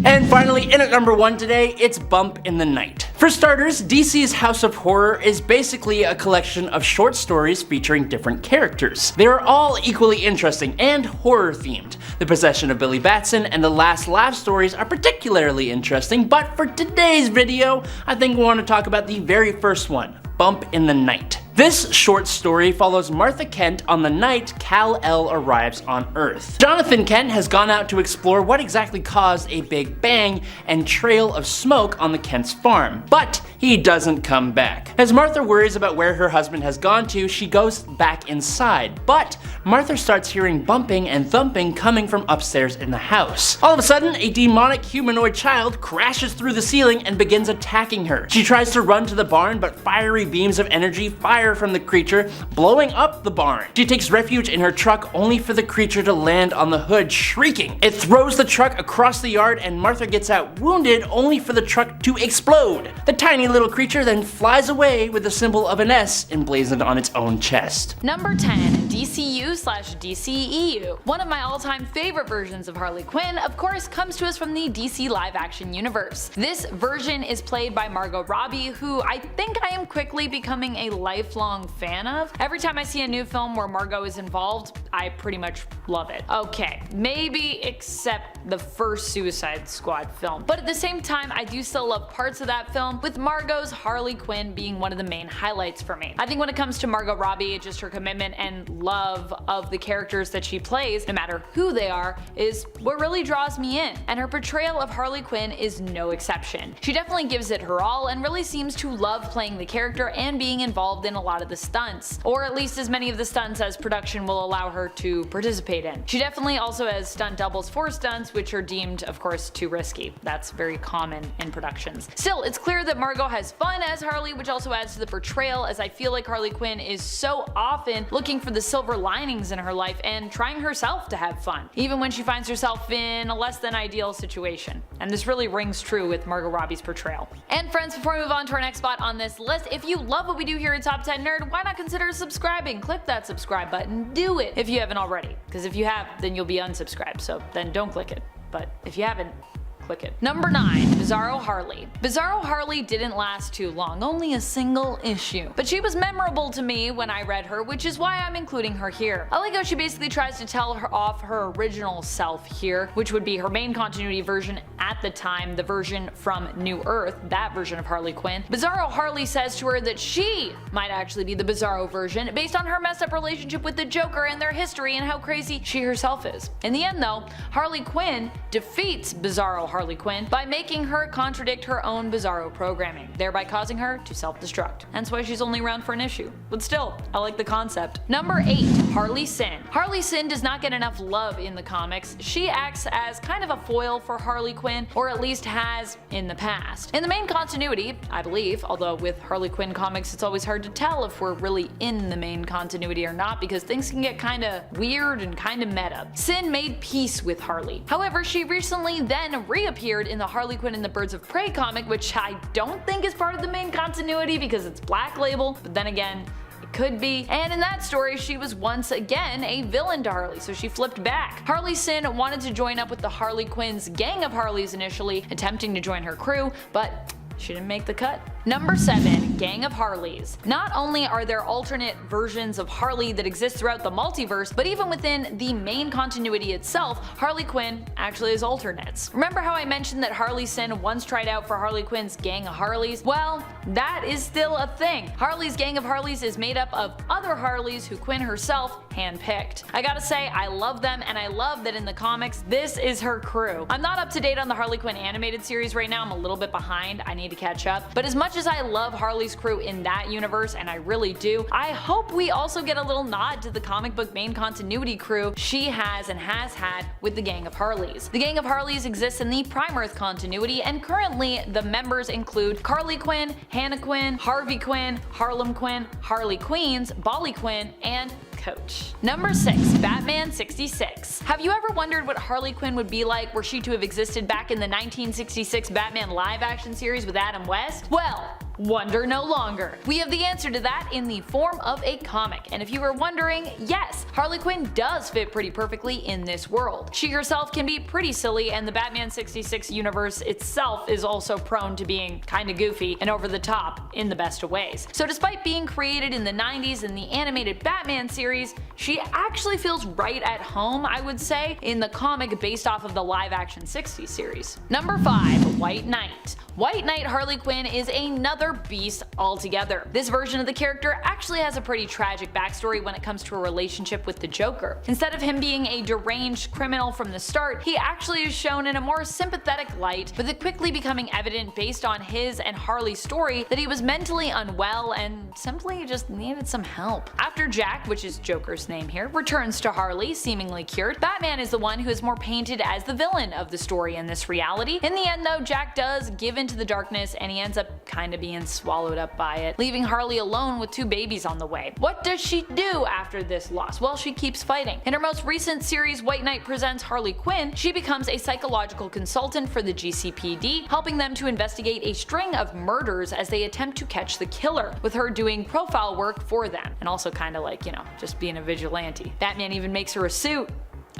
And finally, in at number 1 today, it's Bump in the Night. For starters, DC's House of Horror is basically a collection of short stories featuring different characters. They are all equally interesting and horror themed. The Possession of Billy Batson and the Last Laugh stories are particularly interesting, but for today's video, I think we want to talk about the very first one, Bump in the Night. This short story follows Martha Kent on the night Kal-El arrives on Earth. Jonathan Kent has gone out to explore what exactly caused a big bang and trail of smoke on the Kent's farm, but he doesn't come back. As Martha worries about where her husband has gone to, she goes back inside, but Martha starts hearing bumping and thumping coming from upstairs in the house. All of a sudden, a demonic humanoid child crashes through the ceiling and begins attacking her. She tries to run to the barn, but fiery beams of energy fire from the creature, blowing up the barn. She takes refuge in her truck only for the creature to land on the hood, shrieking. It throws the truck across the yard and Martha gets out wounded only for the truck to explode. The tiny little creature then flies away with the symbol of an S emblazoned on its own chest. Number 10. DCU/DCEU. One of my all-time favorite versions of Harley Quinn, of course, comes to us from the DC live-action universe. This version is played by Margot Robbie, who I think I am quickly becoming a lifelong fan of. Every time I see a new film where Margot is involved, I pretty much love it. Okay, maybe except the first Suicide Squad film, but at the same time I do still love parts of that film, with Margot's Harley Quinn being one of the main highlights for me. I think when it comes to Margot Robbie, just her commitment and love of the characters that she plays, no matter who they are, is what really draws me in, and her portrayal of Harley Quinn is no exception. She definitely gives it her all and really seems to love playing the character and being involved in a lot of the stunts, or at least as many of the stunts as production will allow her to participate in. She definitely also has stunt doubles for stunts, which are deemed, of course, too risky. That's very common in productions. Still, it's clear that Margot has fun as Harley, which also adds to the portrayal, as I feel like Harley Quinn is so often looking for the silver linings in her life and trying herself to have fun, even when she finds herself in a less than ideal situation. And this really rings true with Margot Robbie's portrayal. And friends, before we move on to our next spot on this list, if you love what we do here at Top 10 Nerd, why not consider subscribing? Click that subscribe button, do it if you haven't already, because if you have, then you'll be unsubscribed, so then don't click it. But if you haven't, click it. Number 9. Bizarro Harley. Bizarro Harley didn't last too long, only a single issue. But she was memorable to me when I read her, which is why I'm including her here. I like how she basically tries to tell her off her original self here, which would be her main continuity version at the time, the version from New Earth, that version of Harley Quinn. Bizarro Harley says to her that she might actually be the Bizarro version, based on her messed up relationship with the Joker and their history and how crazy she herself is. In the end though, Harley Quinn defeats Bizarro Harley Quinn by making her contradict her own Bizarro programming, thereby causing her to self-destruct. Hence why she's only around for an issue. But still, I like the concept. Number 8. Harley Sin. Harley Sin does not get enough love in the comics. She acts as kind of a foil for Harley Quinn, or at least has in the past. In the main continuity, I believe, although with Harley Quinn comics it's always hard to tell if we're really in the main continuity or not because things can get kinda weird and kinda meta. Sin made peace with Harley. However, she recently then reappeared in the Harley Quinn and the Birds of Prey comic, which I don't think is part of the main continuity because it's Black Label, but then again, it could be. And in that story, she was once again a villain to Harley, so she flipped back. Harley Sin wanted to join up with the Harley Quinn's gang of Harleys initially, attempting to join her crew, but she didn't make the cut. Number 7. Gang of Harleys. Not only are there alternate versions of Harley that exist throughout the multiverse, but even within the main continuity itself, Harley Quinn actually has alternates. Remember how I mentioned that Harley Sin once tried out for Harley Quinn's Gang of Harleys? Well, that is still a thing. Harley's Gang of Harleys is made up of other Harleys who Quinn herself handpicked. I gotta say, I love them, and I love that in the comics, this is her crew. I'm not up to date on the Harley Quinn animated series right now, I'm a little bit behind, I need to catch up, but as much as I love Harley's crew in that universe, and I really do, I hope we also get a little nod to the comic book main continuity crew she has and has had with the Gang of Harleys. The Gang of Harleys exists in the Prime Earth continuity, and currently the members include Carly Quinn, Hannah Quinn, Harvey Quinn, Harlem Quinn, Harley Queens, Bolly Quinn, and Coach. Number 6. Batman 66. Have you ever wondered what Harley Quinn would be like were she to have existed back in the 1966 Batman live action series with Adam West? Well, wonder no longer. We have the answer to that in the form of a comic, and if you were wondering, yes, Harley Quinn does fit pretty perfectly in this world. She herself can be pretty silly, and the Batman 66 universe itself is also prone to being kinda goofy and over the top in the best of ways. So despite being created in the 90s in the animated Batman series, she actually feels right at home, I would say, in the comic based off of the live action 60s series. Number 5. White Knight. White Knight Harley Quinn is another another beast altogether. This version of the character actually has a pretty tragic backstory when it comes to a relationship with the Joker. Instead of him being a deranged criminal from the start, he actually is shown in a more sympathetic light, with it quickly becoming evident based on his and Harley's story that he was mentally unwell and simply just needed some help. After Jack, which is Joker's name here, returns to Harley, seemingly cured, Batman is the one who is more painted as the villain of the story in this reality. In the end though, Jack does give into the darkness and he ends up kinda being swallowed up by it, leaving Harley alone with 2 babies on the way. What does she do after this loss? Well, she keeps fighting. In her most recent series, White Knight Presents Harley Quinn, she becomes a psychological consultant for the GCPD, helping them to investigate a string of murders as they attempt to catch the killer, with her doing profile work for them, and also kinda like, you know, just being a vigilante. Batman even makes her a suit.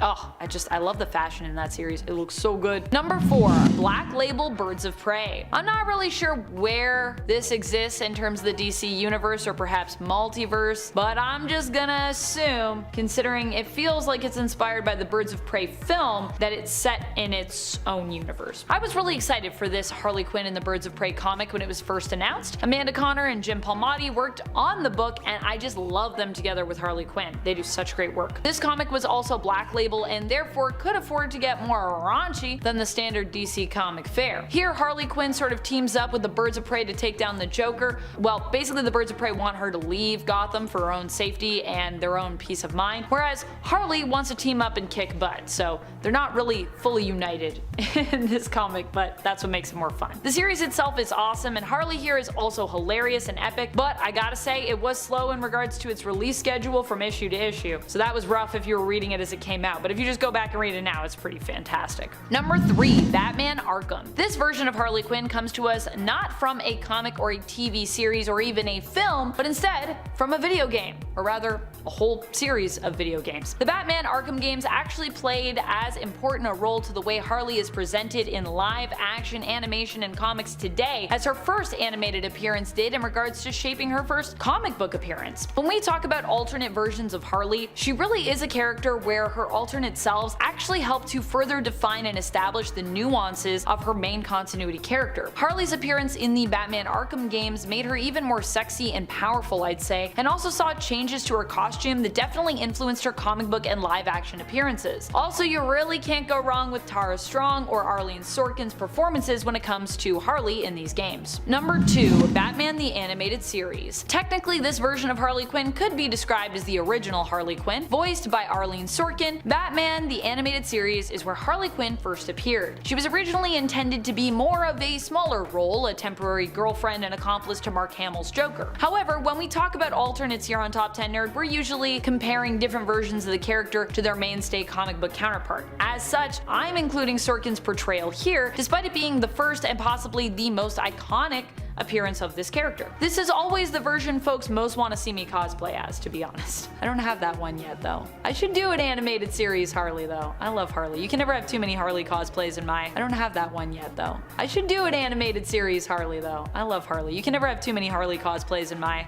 Oh, I love the fashion in that series. It looks so good. Number 4. Black Label Birds of Prey. I'm not really sure where this exists in terms of the DC universe or perhaps multiverse, but I'm just gonna assume, considering it feels like it's inspired by the Birds of Prey film, that it's set in its own universe. I was really excited for this Harley Quinn and the Birds of Prey comic when it was first announced. Amanda Connor and Jim Palmiotti worked on the book and I just love them together with Harley Quinn. They do such great work. This comic was also Black Label and therefore could afford to get more raunchy than the standard DC comic fare. Here, Harley Quinn sort of teams up with the Birds of Prey to take down the Joker. Well, basically the Birds of Prey want her to leave Gotham for her own safety and their own peace of mind, whereas Harley wants to team up and kick butt, so they're not really fully united in this comic, but that's what makes it more fun. The series itself is awesome, and Harley here is also hilarious and epic, but I gotta say it was slow in regards to its release schedule from issue to issue, so that was rough if you were reading it as it came out, but if you just go back and read it now, it's pretty fantastic. Number 3. Batman Arkham. This version of Harley Quinn comes to us not from a comic or a TV series or even a film, but instead from a video game, or rather a whole series of video games. The Batman Arkham games actually played as important a role to the way Harley is presented in live action animation and comics today as her first animated appearance did in regards to shaping her first comic book appearance. When we talk about alternate versions of Harley, she really is a character where her alternate selves actually help to further define and establish the nuances of her main continuity character. Harley's appearance in the Batman Arkham games made her even more sexy and powerful, I'd say, and also saw changes to her costume that definitely influenced her comic book and live action appearances. Also, you really can't go wrong with Tara Strong or Arlene Sorkin's performances when it comes to Harley in these games. Number 2. Batman the Animated Series. Technically, this version of Harley Quinn could be described as the original Harley Quinn, voiced by Arlene Sorkin. Batman the Animated Series is where Harley Quinn first appeared. She was originally intended to be more of a smaller role, a temporary girlfriend and accomplice to Mark Hamill's Joker. However, when we talk about alternates here on Top 10 Nerd, we're usually comparing different versions of the character to their mainstay comic book counterpart. As such, I'm including Sorkin's portrayal here, despite it being the first and possibly the most iconic appearance of this character. This is always the version folks most want to see me cosplay as, to be honest. I don't have that one yet though. I should do an animated series Harley though. I love Harley. You can never have too many Harley cosplays in my... I don't have that one yet though. I should do an animated series Harley though. I love Harley. You can never have too many Harley cosplays in my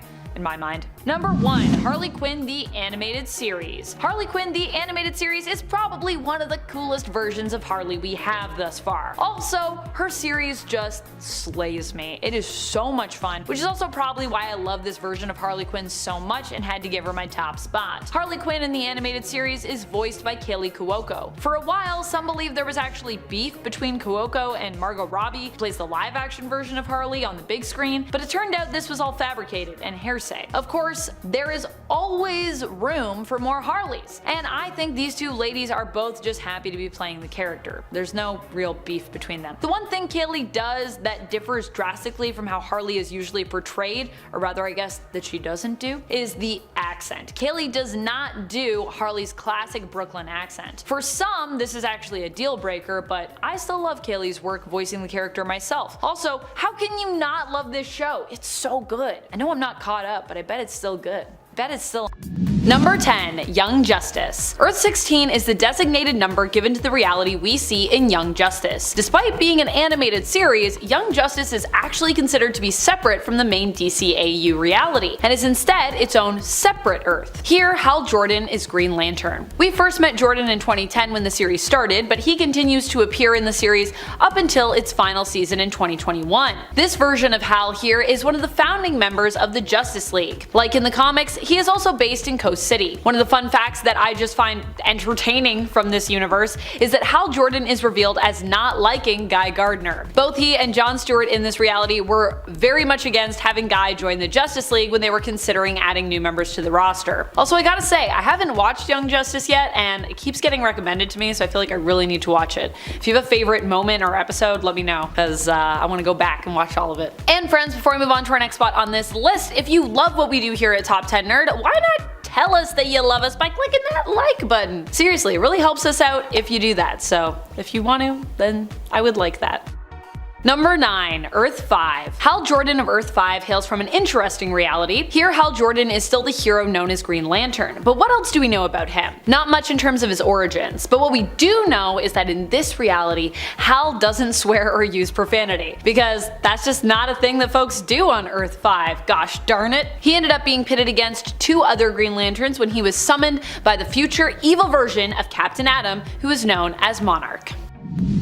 mind. Number 1. Harley Quinn the Animated Series. Harley Quinn the Animated Series is probably one of the coolest versions of Harley we have thus far. Also, her series just slays me. It is so much fun, which is also probably why I love this version of Harley Quinn so much and had to give her my top spot. Harley Quinn in the animated series is voiced by Kaley Cuoco. For a while, some believe there was actually beef between Cuoco and Margot Robbie, who plays the live action version of Harley on the big screen, but it turned out this was all fabricated and hearsay. Of course, there is always room for more Harleys, and I think these two ladies are both just happy to be playing the character. There's no real beef between them. The one thing Kaley does that differs drastically from how Harley is usually portrayed, or rather I guess that she doesn't do, is the accent. Kaley does not do Harley's classic Brooklyn accent. For some, this is actually a deal breaker, but I still love Kaley's work voicing the character myself. Also, how can you not love this show? It's so good. I know I'm not caught up, but I bet it's still good. I bet it's still... Number 10. Young Justice. Earth 16 is the designated number given to the reality we see in Young Justice. Despite being an animated series, Young Justice is actually considered to be separate from the main DCAU reality, and is instead its own separate Earth. Here, Hal Jordan is Green Lantern. We first met Jordan in 2010 when the series started, but he continues to appear in the series up until its final season in 2021. This version of Hal here is one of the founding members of the Justice League. Like in the comics, he is also based in Coast City. One of the fun facts that I just find entertaining from this universe is that Hal Jordan is revealed as not liking Guy Gardner. Both he and Jon Stewart in this reality were very much against having Guy join the Justice League when they were considering adding new members to the roster. Also, I gotta say, I haven't watched Young Justice yet, and it keeps getting recommended to me, so I feel like I really need to watch it. If you have a favorite moment or episode, let me know, because I want to go back and watch all of it. And friends, before we move on to our next spot on this list, if you love what we do here at Top 10 Nerd, why not tell us that you love us by clicking that like button? Seriously, it really helps us out if you do that, so if you want to, then I would like that. Number 9. Earth 5. Hal Jordan of Earth 5 hails from an interesting reality. Here, Hal Jordan is still the hero known as Green Lantern, but what else do we know about him? Not much in terms of his origins, but what we do know is that in this reality, Hal doesn't swear or use profanity, because that's just not a thing that folks do on Earth 5, gosh darn it. He ended up being pitted against 2 other Green Lanterns when he was summoned by the future evil version of Captain Atom, who is known as Monarch.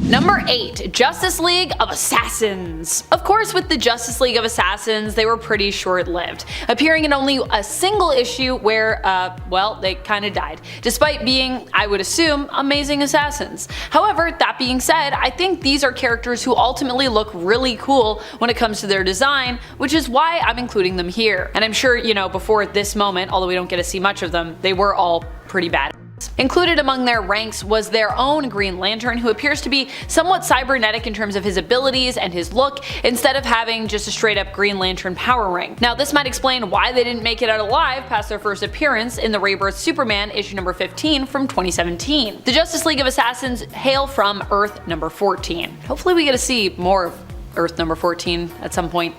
Number 8. Justice League of Assassins. Of course, with the Justice League of Assassins, they were pretty short-lived, appearing in only a single issue where, well, they kinda died, despite being, I would assume, amazing assassins. However, that being said, I think these are characters who ultimately look really cool when it comes to their design, which is why I'm including them here. And I'm sure, you know, before this moment, although we don't get to see much of them, they were all pretty bad. Included among their ranks was their own Green Lantern, who appears to be somewhat cybernetic in terms of his abilities and his look, instead of having just a straight up Green Lantern power ring. Now this might explain why they didn't make it out alive past their first appearance in the Rebirth Superman issue number 15 from 2017. The Justice League of Assassins hail from Earth number 14. Hopefully we get to see more of Earth number 14 at some point.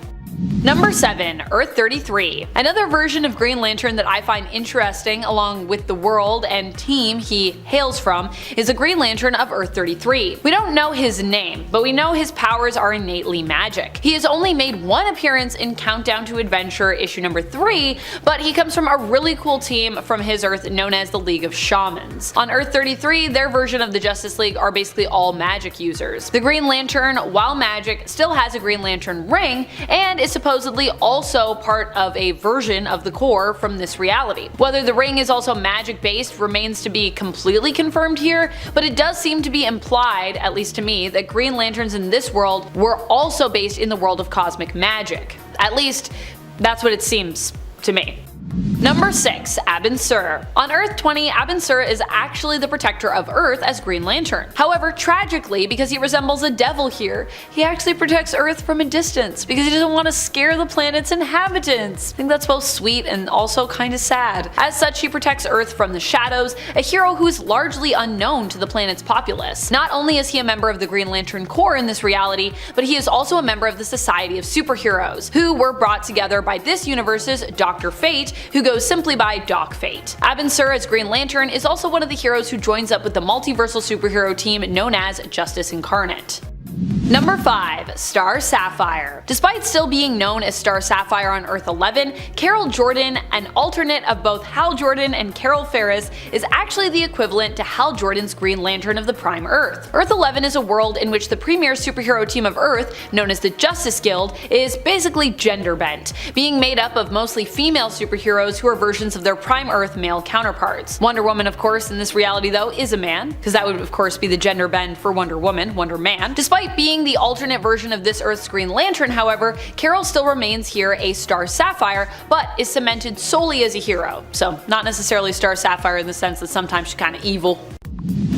Number 7. Earth 33. Another version of Green Lantern that I find interesting, along with the world and team he hails from, is a Green Lantern of Earth 33. We don't know his name, but we know his powers are innately magic. He has only made one appearance in Countdown to Adventure issue number 3, but he comes from a really cool team from his Earth known as the League of Shamans. On Earth 33, their version of the Justice League are basically all magic users. The Green Lantern, while magic, still has a Green Lantern ring, and is supposedly also part of a version of the core from this reality. Whether the ring is also magic based remains to be completely confirmed here, but it does seem to be implied, at least to me, that Green Lanterns in this world were also based in the world of cosmic magic. At least, that's what it seems to me. Number 6. Abin Sur. On Earth 20, Abin Sur is actually the protector of Earth as Green Lantern. However, tragically, because he resembles a devil here, he actually protects Earth from a distance because he doesn't want to scare the planet's inhabitants. I think that's both sweet and also kinda sad. As such, he protects Earth from the shadows, a hero who is largely unknown to the planet's populace. Not only is he a member of the Green Lantern Corps in this reality, but he is also a member of the Society of Superheroes, who were brought together by this universe's Dr. Fate, who goes simply by Doc Fate. Abin Sur as Green Lantern is also one of the heroes who joins up with the multiversal superhero team known as Justice Incarnate. Number 5. Star Sapphire. Despite still being known as Star Sapphire on Earth 11, Carol Jordan, an alternate of both Hal Jordan and Carol Ferris, is actually the equivalent to Hal Jordan's Green Lantern of the Prime Earth. Earth 11 is a world in which the premier superhero team of Earth, known as the Justice Guild, is basically gender bent, being made up of mostly female superheroes who are versions of their Prime Earth male counterparts. Wonder Woman, of course, in this reality though, is a man, because that would of course be the gender bend for Wonder Woman, Wonder Man. Despite being the alternate version of this Earth's Green Lantern, however, Carol still remains here a Star Sapphire, but is cemented solely as a hero, so not necessarily Star Sapphire in the sense that sometimes she's kinda evil.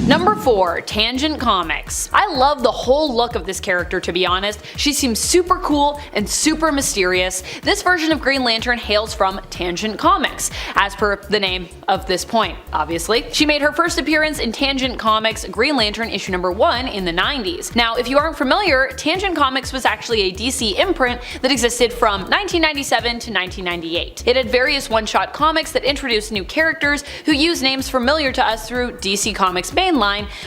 Number 4. Tangent Comics. I love the whole look of this character, to be honest. She seems super cool and super mysterious. This version of Green Lantern hails from Tangent Comics, as per the name of this point, obviously. She made her first appearance in Tangent Comics Green Lantern issue number 1 in the 90s. Now, if you aren't familiar, Tangent Comics was actually a DC imprint that existed from 1997 to 1998. It had various one-shot comics that introduced new characters who use names familiar to us through DC Comics mainline,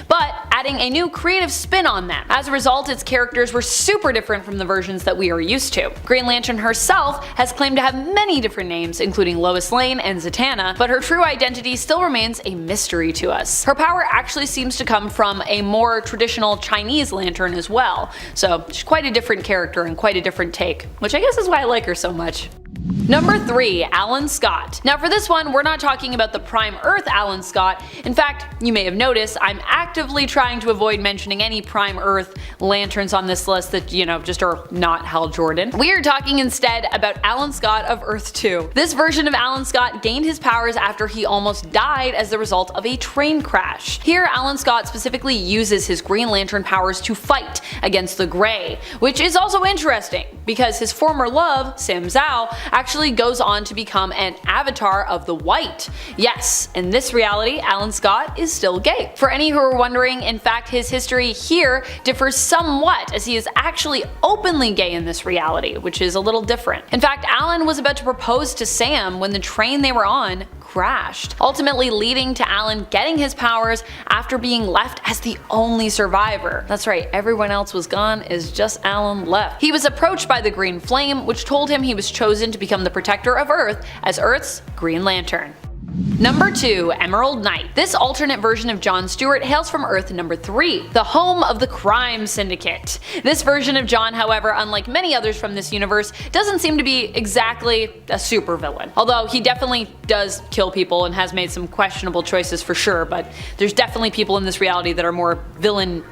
but adding a new creative spin on them. As a result, its characters were super different from the versions that we are used to. Green Lantern herself has claimed to have many different names, including Lois Lane and Zatanna, but her true identity still remains a mystery to us. Her power actually seems to come from a more traditional Chinese lantern as well, so she's quite a different character and quite a different take, which I guess is why I like her so much. Number 3. Alan Scott. Now for this one, we're not talking about the Prime Earth Alan Scott. In fact, you may have noticed I'm actively trying to avoid mentioning any Prime Earth lanterns on this list that, just are not Hal Jordan. We are talking instead about Alan Scott of Earth 2. This version of Alan Scott gained his powers after he almost died as the result of a train crash. Here, Alan Scott specifically uses his Green Lantern powers to fight against the Grey, which is also interesting because his former love, Sam Zhao, actually goes on to become an avatar of the White. Yes, in this reality, Alan Scott is still gay. For any who are wondering, in fact his history here differs somewhat, as he is actually openly gay in this reality, which is a little different. In fact, Alan was about to propose to Sam when the train they were on crashed, ultimately leading to Alan getting his powers after being left as the only survivor. That's right, everyone else was gone, is just Alan left. He was approached by the Green Flame, which told him he was chosen to become the protector of Earth as Earth's Green Lantern. Number 2. Emerald Knight. This alternate version of John Stewart hails from Earth number 3, the home of the crime syndicate. This version of John, however, unlike many others from this universe, doesn't seem to be exactly a supervillain. Although he definitely does kill people and has made some questionable choices for sure, but there's definitely people in this reality that are more villainy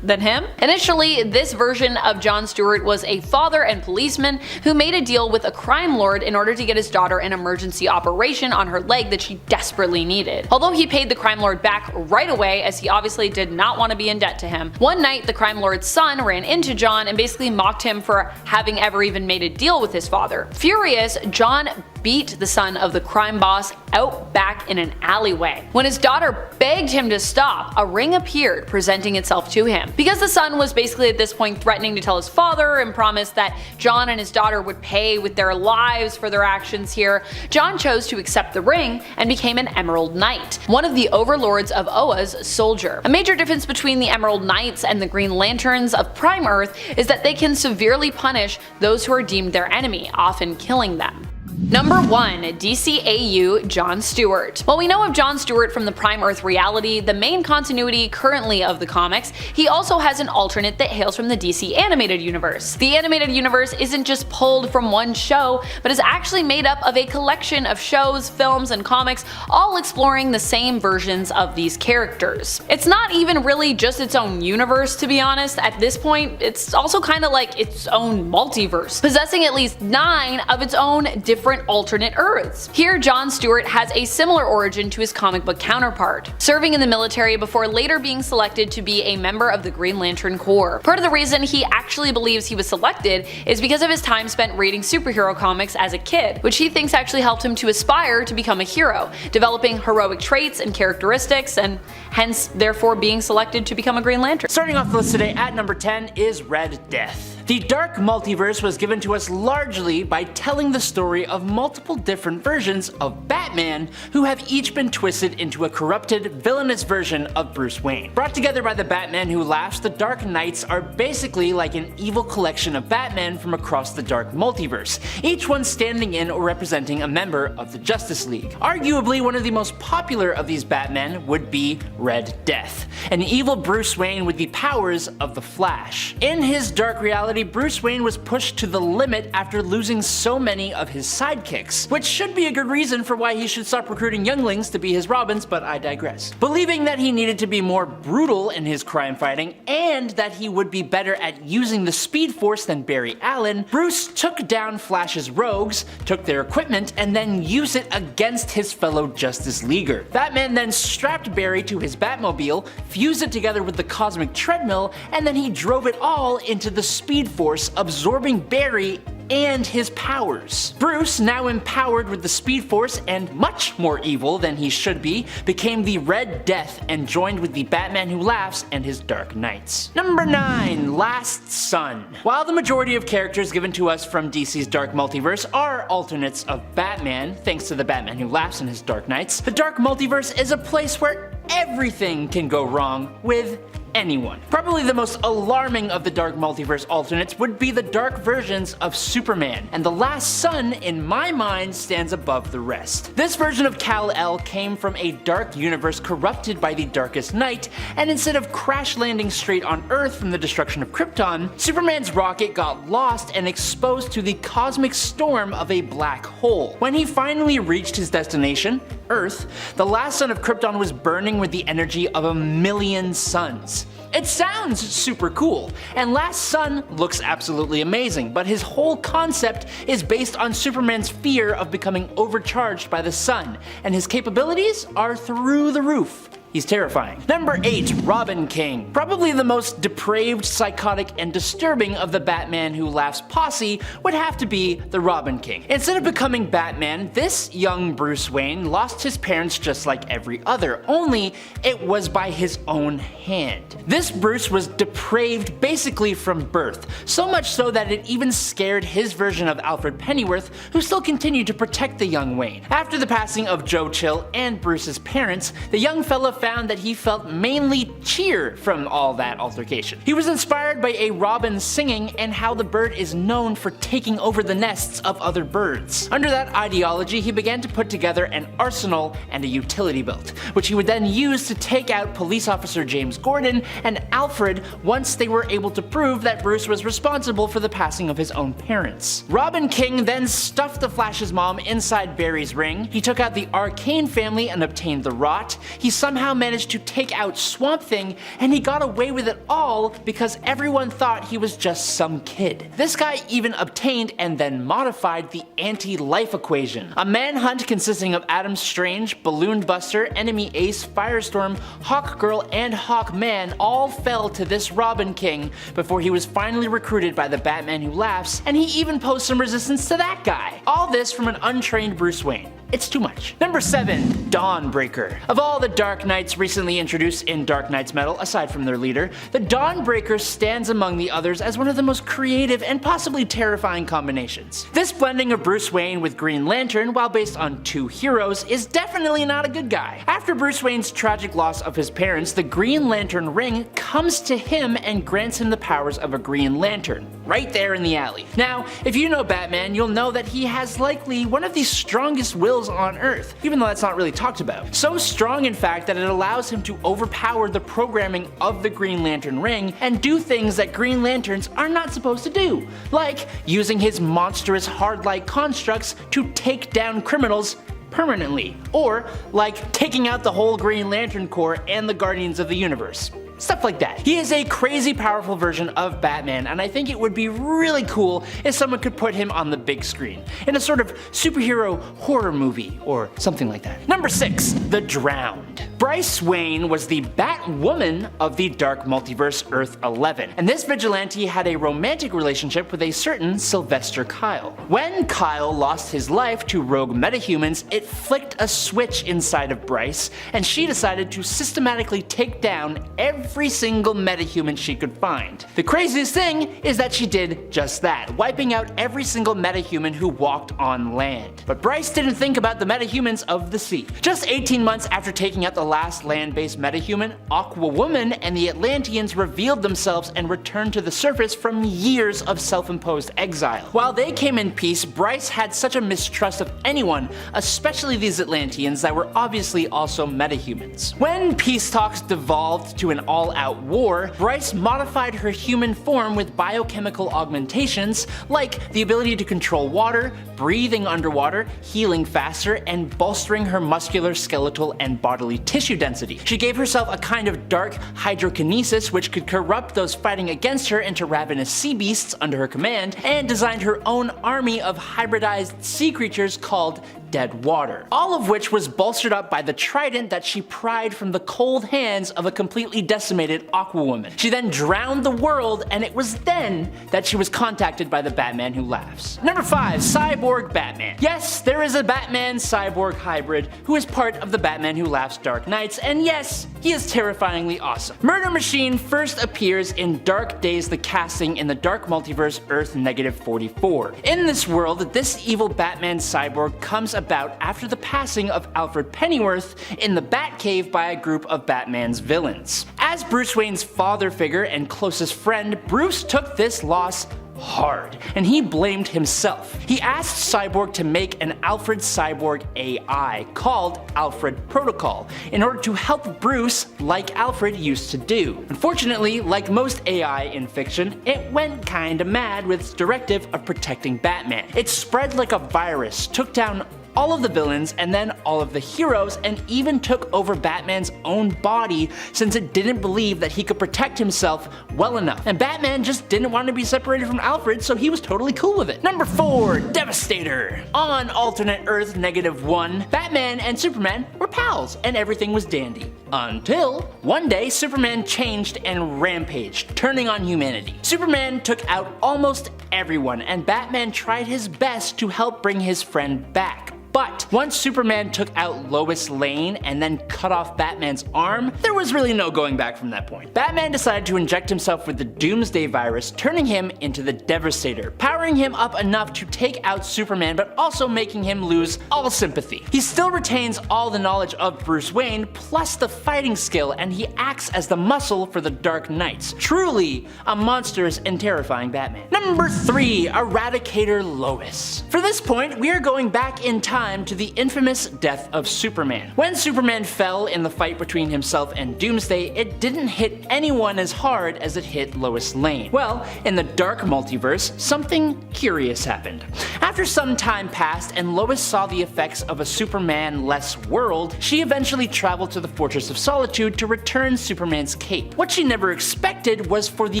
than him. Initially, this version of John Stewart was a father and policeman who made a deal with a crime lord in order to get his daughter an emergency operation on her leg that she desperately needed. Although he paid the crime lord back right away, as he obviously did not want to be in debt to him, one night the crime lord's son ran into John and basically mocked him for having ever even made a deal with his father. Furious, John beat the son of the crime boss out back in an alleyway. When his daughter begged him to stop, a ring appeared, presenting itself to him. Because the son was basically at this point threatening to tell his father and promised that John and his daughter would pay with their lives for their actions here, John chose to accept the ring and became an Emerald Knight, one of the overlords of Oa's soldier. A major difference between the Emerald Knights and the Green Lanterns of Prime Earth is that they can severely punish those who are deemed their enemy, often killing them. Number 1. dceu John Stewart. While we know of John Stewart from the Prime Earth reality, the main continuity currently of the comics, he also has an alternate that hails from the DC animated universe. The animated universe isn't just pulled from one show, but is actually made up of a collection of shows, films, and comics, all exploring the same versions of these characters. It's not even really just its own universe, to be honest. At this point, it's also kind of like its own multiverse, possessing at least 9 of its own different alternate Earths. Here, John Stewart has a similar origin to his comic book counterpart, serving in the military before later being selected to be a member of the Green Lantern Corps. Part of the reason he actually believes he was selected is because of his time spent reading superhero comics as a kid, which he thinks actually helped him to aspire to become a hero, developing heroic traits and characteristics, and hence therefore being selected to become a Green Lantern. Starting off the list today at number 10 is Red Death. The Dark Multiverse was given to us largely by telling the story of multiple different versions of Batman who have each been twisted into a corrupted, villainous version of Bruce Wayne. Brought together by the Batman Who Laughs, the Dark Knights are basically like an evil collection of Batman from across the Dark Multiverse, each one standing in or representing a member of the Justice League. Arguably one of the most popular of these Batmen would be Red Death, an evil Bruce Wayne with the powers of the Flash. In his dark reality, reality, Bruce Wayne was pushed to the limit after losing so many of his sidekicks, which should be a good reason for why he should stop recruiting younglings to be his Robins, but I digress. Believing that he needed to be more brutal in his crime fighting and that he would be better at using the Speed Force than Barry Allen, Bruce took down Flash's rogues, took their equipment, and then used it against his fellow Justice Leaguer. Batman then strapped Barry to his Batmobile, fused it together with the Cosmic Treadmill, and then he drove it all into the Speed Force, absorbing Barry and his powers. Bruce, now empowered with the Speed Force and much more evil than he should be, became the Red Death and joined with the Batman Who Laughs and his Dark Knights. Number 9. Last Son. While the majority of characters given to us from DC's Dark Multiverse are alternates of Batman, thanks to the Batman Who Laughs and his Dark Knights, the Dark Multiverse is a place where everything can go wrong with anyone. Probably the most alarming of the Dark Multiverse alternates would be the dark versions of Superman, and the Last Son, in my mind, stands above the rest. This version of Kal-El came from a dark universe corrupted by the Darkest Night, and instead of crash landing straight on Earth from the destruction of Krypton, Superman's rocket got lost and exposed to the cosmic storm of a black hole. When he finally reached his destination, Earth, the last son of Krypton was burning with the energy of 1,000,000 suns. It sounds super cool, and Last Son looks absolutely amazing, but his whole concept is based on Superman's fear of becoming overcharged by the sun, and his capabilities are through the roof. He's terrifying. Number 8. Robin King. Probably the most depraved, psychotic, and disturbing of the Batman Who Laughs posse would have to be the Robin King. Instead of becoming Batman, this young Bruce Wayne lost his parents just like every other, only it was by his own hand. This Bruce was depraved basically from birth, so much so that it even scared his version of Alfred Pennyworth, who still continued to protect the young Wayne. After the passing of Joe Chill and Bruce's parents, the young fella found that he felt mainly cheer from all that altercation. He was inspired by a robin singing and how the bird is known for taking over the nests of other birds. Under that ideology, he began to put together an arsenal and a utility belt, which he would then use to take out police officer James Gordon and Alfred once they were able to prove that Bruce was responsible for the passing of his own parents. Robin King then stuffed the Flash's mom inside Barry's ring, he took out the Arcane family and obtained the Rot, he somehow managed to take out Swamp Thing, and he got away with it all because everyone thought he was just some kid. This guy even obtained and then modified the anti-life equation, a manhunt consisting of Adam Strange, Balloon Buster, Enemy Ace, Firestorm, Hawkgirl, and Hawkman all fell to this Robin King before he was finally recruited by the Batman Who Laughs, and he even posed some resistance to that guy. All this from an untrained Bruce Wayne. It's too much. Number 7. Dawnbreaker. Of all the Dark Knights recently introduced in Dark Knight's Metal, aside from their leader, the Dawnbreaker stands among the others as one of the most creative and possibly terrifying combinations. This blending of Bruce Wayne with Green Lantern, while based on two heroes, is definitely not a good guy. After Bruce Wayne's tragic loss of his parents, the Green Lantern ring comes to him and grants him the powers of a Green Lantern, right there in the alley. Now, if you know Batman, you'll know that he has likely one of the strongest wills on Earth, even though that's not really talked about. So strong, in fact, that it allows him to overpower the programming of the Green Lantern ring and do things that Green Lanterns are not supposed to do, like using his monstrous hard-light constructs to take down criminals permanently, or like taking out the whole Green Lantern Corps and the Guardians of the Universe. Stuff like that. He is a crazy powerful version of Batman, and I think it would be really cool if someone could put him on the big screen, in a sort of superhero horror movie, or something like that. Number 6. The Drowned. Bryce Wayne was the Batwoman of the Dark Multiverse Earth 11, and this vigilante had a romantic relationship with a certain Sylvester Kyle. When Kyle lost his life to rogue metahumans, it flicked a switch inside of Bryce, and she decided to systematically take down every single metahuman she could find. The craziest thing is that she did just that, wiping out every single metahuman who walked on land. But Bryce didn't think about the metahumans of the sea. Just 18 months after taking out the last land-based metahuman, Aquawoman, and the Atlanteans revealed themselves and returned to the surface from years of self-imposed exile. While they came in peace, Bryce had such a mistrust of anyone, especially these Atlanteans that were obviously also metahumans. When peace talks devolved to an all-out war, Bryce modified her human form with biochemical augmentations, like the ability to control water, breathing underwater, healing faster, and bolstering her muscular, skeletal, and bodily tissue density. She gave herself a kind of dark hydrokinesis which could corrupt those fighting against her into ravenous sea beasts under her command, and designed her own army of hybridized sea creatures called Dead Water, all of which was bolstered up by the trident that she pried from the cold hands of a completely decimated Aquawoman. She then drowned the world, and it was then that she was contacted by the Batman Who Laughs. Number 5. Cyborg Batman. Yes, there is a Batman-Cyborg hybrid who is part of the Batman Who Laughs Dark Knights, and yes, he is terrifyingly awesome. Murder Machine first appears in Dark Days the Casting in the Dark Multiverse Earth -44. In this world, this evil Batman cyborg comes about after the passing of Alfred Pennyworth in the Batcave by a group of Batman's villains. As Bruce Wayne's father figure and closest friend, Bruce took this loss hard, and he blamed himself. He asked Cyborg to make an Alfred Cyborg AI called Alfred Protocol in order to help Bruce like Alfred used to do. Unfortunately, like most AI in fiction, it went kinda mad with its directive of protecting Batman. It spread like a virus, took down all of the villains and then all of the heroes, and even took over Batman's own body since it didn't believe that he could protect himself well enough. And Batman just didn't want to be separated from Alfred, so he was totally cool with it. Number 4. Devastator. On alternate Earth -1, Batman and Superman were pals and everything was dandy. Until one day Superman changed and rampaged, turning on humanity. Superman took out almost everyone, and Batman tried his best to help bring his friend back. But once Superman took out Lois Lane and then cut off Batman's arm, there was really no going back from that point. Batman decided to inject himself with the Doomsday virus, turning him into the Devastator, powering him up enough to take out Superman but also making him lose all sympathy. He still retains all the knowledge of Bruce Wayne plus the fighting skill, and he acts as the muscle for the Dark Knights. Truly a monstrous and terrifying Batman. Number 3. Eradicator Lois. For this point, we are going back in time to the infamous death of Superman. When Superman fell in the fight between himself and Doomsday, it didn't hit anyone as hard as it hit Lois Lane. Well, in the Dark Multiverse, something curious happened. After some time passed and Lois saw the effects of a Superman-less world, she eventually traveled to the Fortress of Solitude to return Superman's cape. What she never expected was for the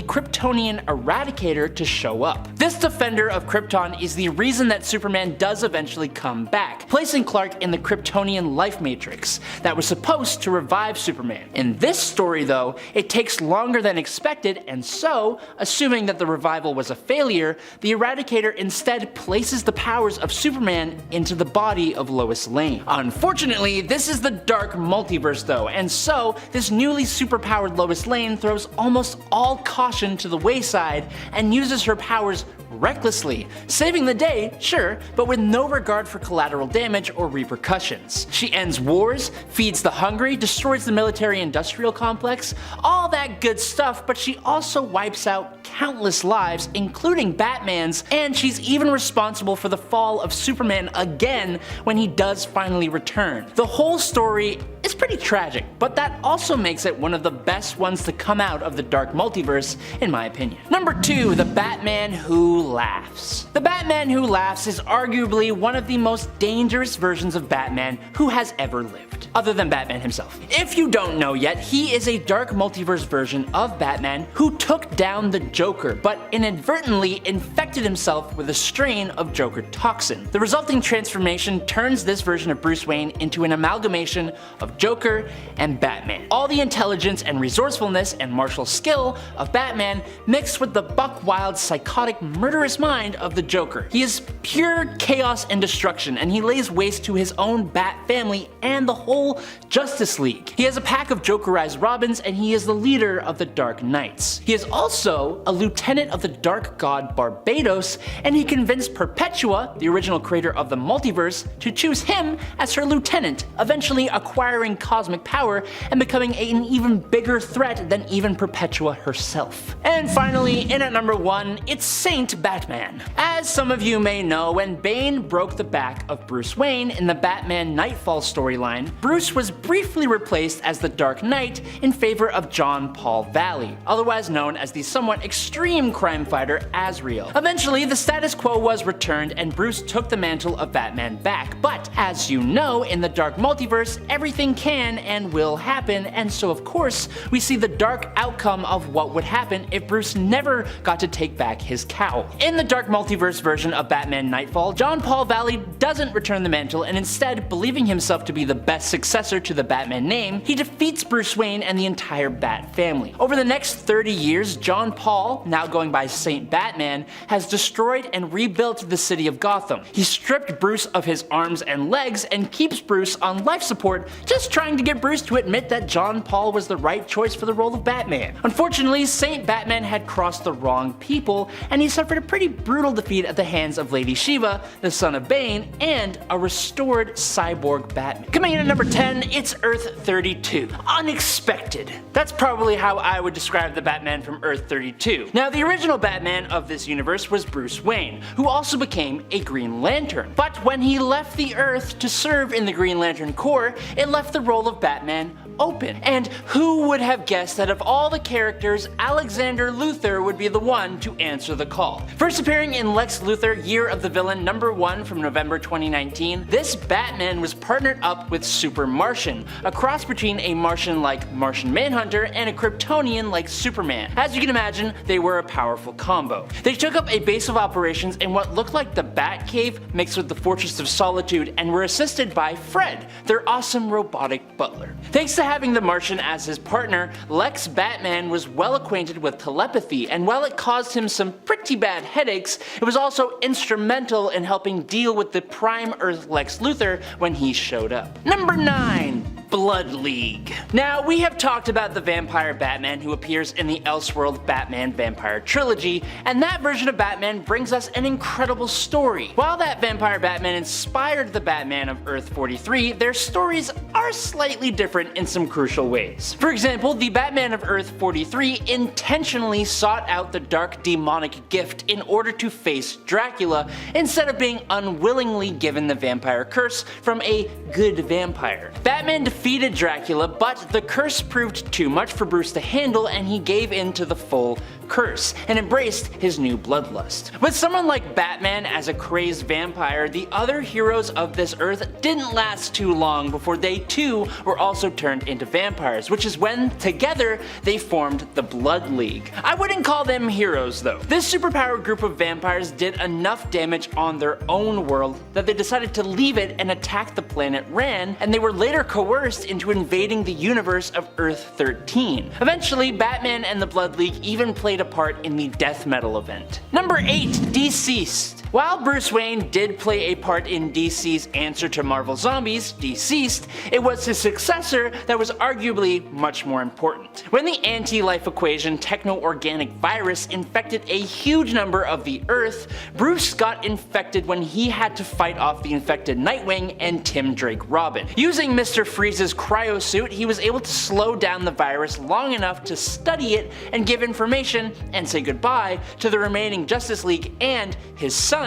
Kryptonian Eradicator to show up. This defender of Krypton is the reason that Superman does eventually come back, placing Clark in the Kryptonian life matrix that was supposed to revive Superman. In this story though, it takes longer than expected, and so, assuming that the revival was a failure, the Eradicator instead places the powers of Superman into the body of Lois Lane. Unfortunately, this is the Dark Multiverse though, and so this newly superpowered Lois Lane throws almost all caution to the wayside and uses her powers recklessly, saving the day, sure, but with no regard for collateral damage or repercussions. She ends wars, feeds the hungry, destroys the military-industrial complex, all that good stuff, but she also wipes out countless lives, including Batman's, and she's even responsible for the fall of Superman again when he does finally return. The whole story is pretty tragic, but that also makes it one of the best ones to come out of the Dark Multiverse, in my opinion. Number 2. The Batman Who Laughs. The Batman Who Laughs is arguably one of the most dangerous versions of Batman who has ever lived, other than Batman himself. If you don't know yet, he is a Dark Multiverse version of Batman who took down the Joker, but inadvertently infected himself with a strain of Joker toxin. The resulting transformation turns this version of Bruce Wayne into an amalgamation of Joker and Batman. All the intelligence and resourcefulness and martial skill of Batman mixed with the buck-wild, psychotic, murderous mind of the Joker. He is pure chaos and destruction, and he lays waste to his own Bat family and the whole whole Justice League. He has a pack of Jokerized Robins, and he is the leader of the Dark Knights. He is also a lieutenant of the Dark God Barbados, and he convinced Perpetua, the original creator of the multiverse, to choose him as her lieutenant, eventually acquiring cosmic power and becoming an even bigger threat than even Perpetua herself. And finally, in at number 1, it's Saint Batman. As some of you may know, when Bane broke the back of Bruce Wayne in the Batman Nightfall storyline, Bruce was briefly replaced as the Dark Knight in favor of John Paul Valley, otherwise known as the somewhat extreme crime fighter Azrael. Eventually, the status quo was returned and Bruce took the mantle of Batman back, but as you know, in the Dark Multiverse, everything can and will happen, and so of course, we see the dark outcome of what would happen if Bruce never got to take back his cowl. In the Dark Multiverse version of Batman Nightfall, John Paul Valley doesn't return the mantle, and instead, believing himself to be the best successor to the Batman name, he defeats Bruce Wayne and the entire Bat family. Over the next 30 years, John Paul, now going by Saint Batman, has destroyed and rebuilt the city of Gotham. He stripped Bruce of his arms and legs and keeps Bruce on life support, just trying to get Bruce to admit that John Paul was the right choice for the role of Batman. Unfortunately, Saint Batman had crossed the wrong people, and he suffered a pretty brutal defeat at the hands of Lady Shiva, the son of Bane, and a restored cyborg Batman. Coming in at number 10, it's Earth 32. Unexpected. That's probably how I would describe the Batman from Earth 32. Now, the original Batman of this universe was Bruce Wayne, who also became a Green Lantern. But when he left the Earth to serve in the Green Lantern Corps, it left the role of Batman open. And who would have guessed that of all the characters, Alexander Luthor would be the one to answer the call? First appearing in Lex Luthor Year of the Villain #1 from November 2019, this Batman was partnered up with Super Martian, a cross between a Martian like Martian Manhunter and a Kryptonian like Superman. As you can imagine, they were a powerful combo. They took up a base of operations in what looked like the Batcave mixed with the Fortress of Solitude and were assisted by Fred, their awesome robotic butler. Thanks to having the Martian as his partner, Lex Batman was well acquainted with telepathy, and while it caused him some pretty bad headaches, it was also instrumental in helping deal with the Prime Earth Lex Luthor when he showed up. Number 9. Blood League. Now, we have talked about the vampire Batman who appears in the Elseworld Batman Vampire Trilogy, and that version of Batman brings us an incredible story. While that vampire Batman inspired the Batman of Earth 43, their stories are slightly different in some crucial ways. For example, the Batman of Earth 43 intentionally sought out the dark demonic gift in order to face Dracula, instead of being unwillingly given the vampire curse from a good vampire. Batman defeated Dracula, but the curse proved too much for Bruce to handle, and he gave in to the full curse and embraced his new bloodlust. With someone like Batman as a crazed vampire, the other heroes of this Earth didn't last too long before they too were also turned into vampires, which is when, together, they formed the Blood League. I wouldn't call them heroes though. This superpowered group of vampires did enough damage on their own world that they decided to leave it and attack the planet Rann, and they were later coerced into invading the universe of Earth 13. Eventually, Batman and the Blood League even played a part in the death metal event. Number 8. Deceased. While Bruce Wayne did play a part in DC's answer to Marvel Zombies, Deceased, it was his successor that was arguably much more important. When the anti-life equation techno-organic virus infected a huge number of the Earth, Bruce got infected when he had to fight off the infected Nightwing and Tim Drake Robin. Using Mr. Freeze's cryosuit, he was able to slow down the virus long enough to study it and give information and say goodbye to the remaining Justice League and his son,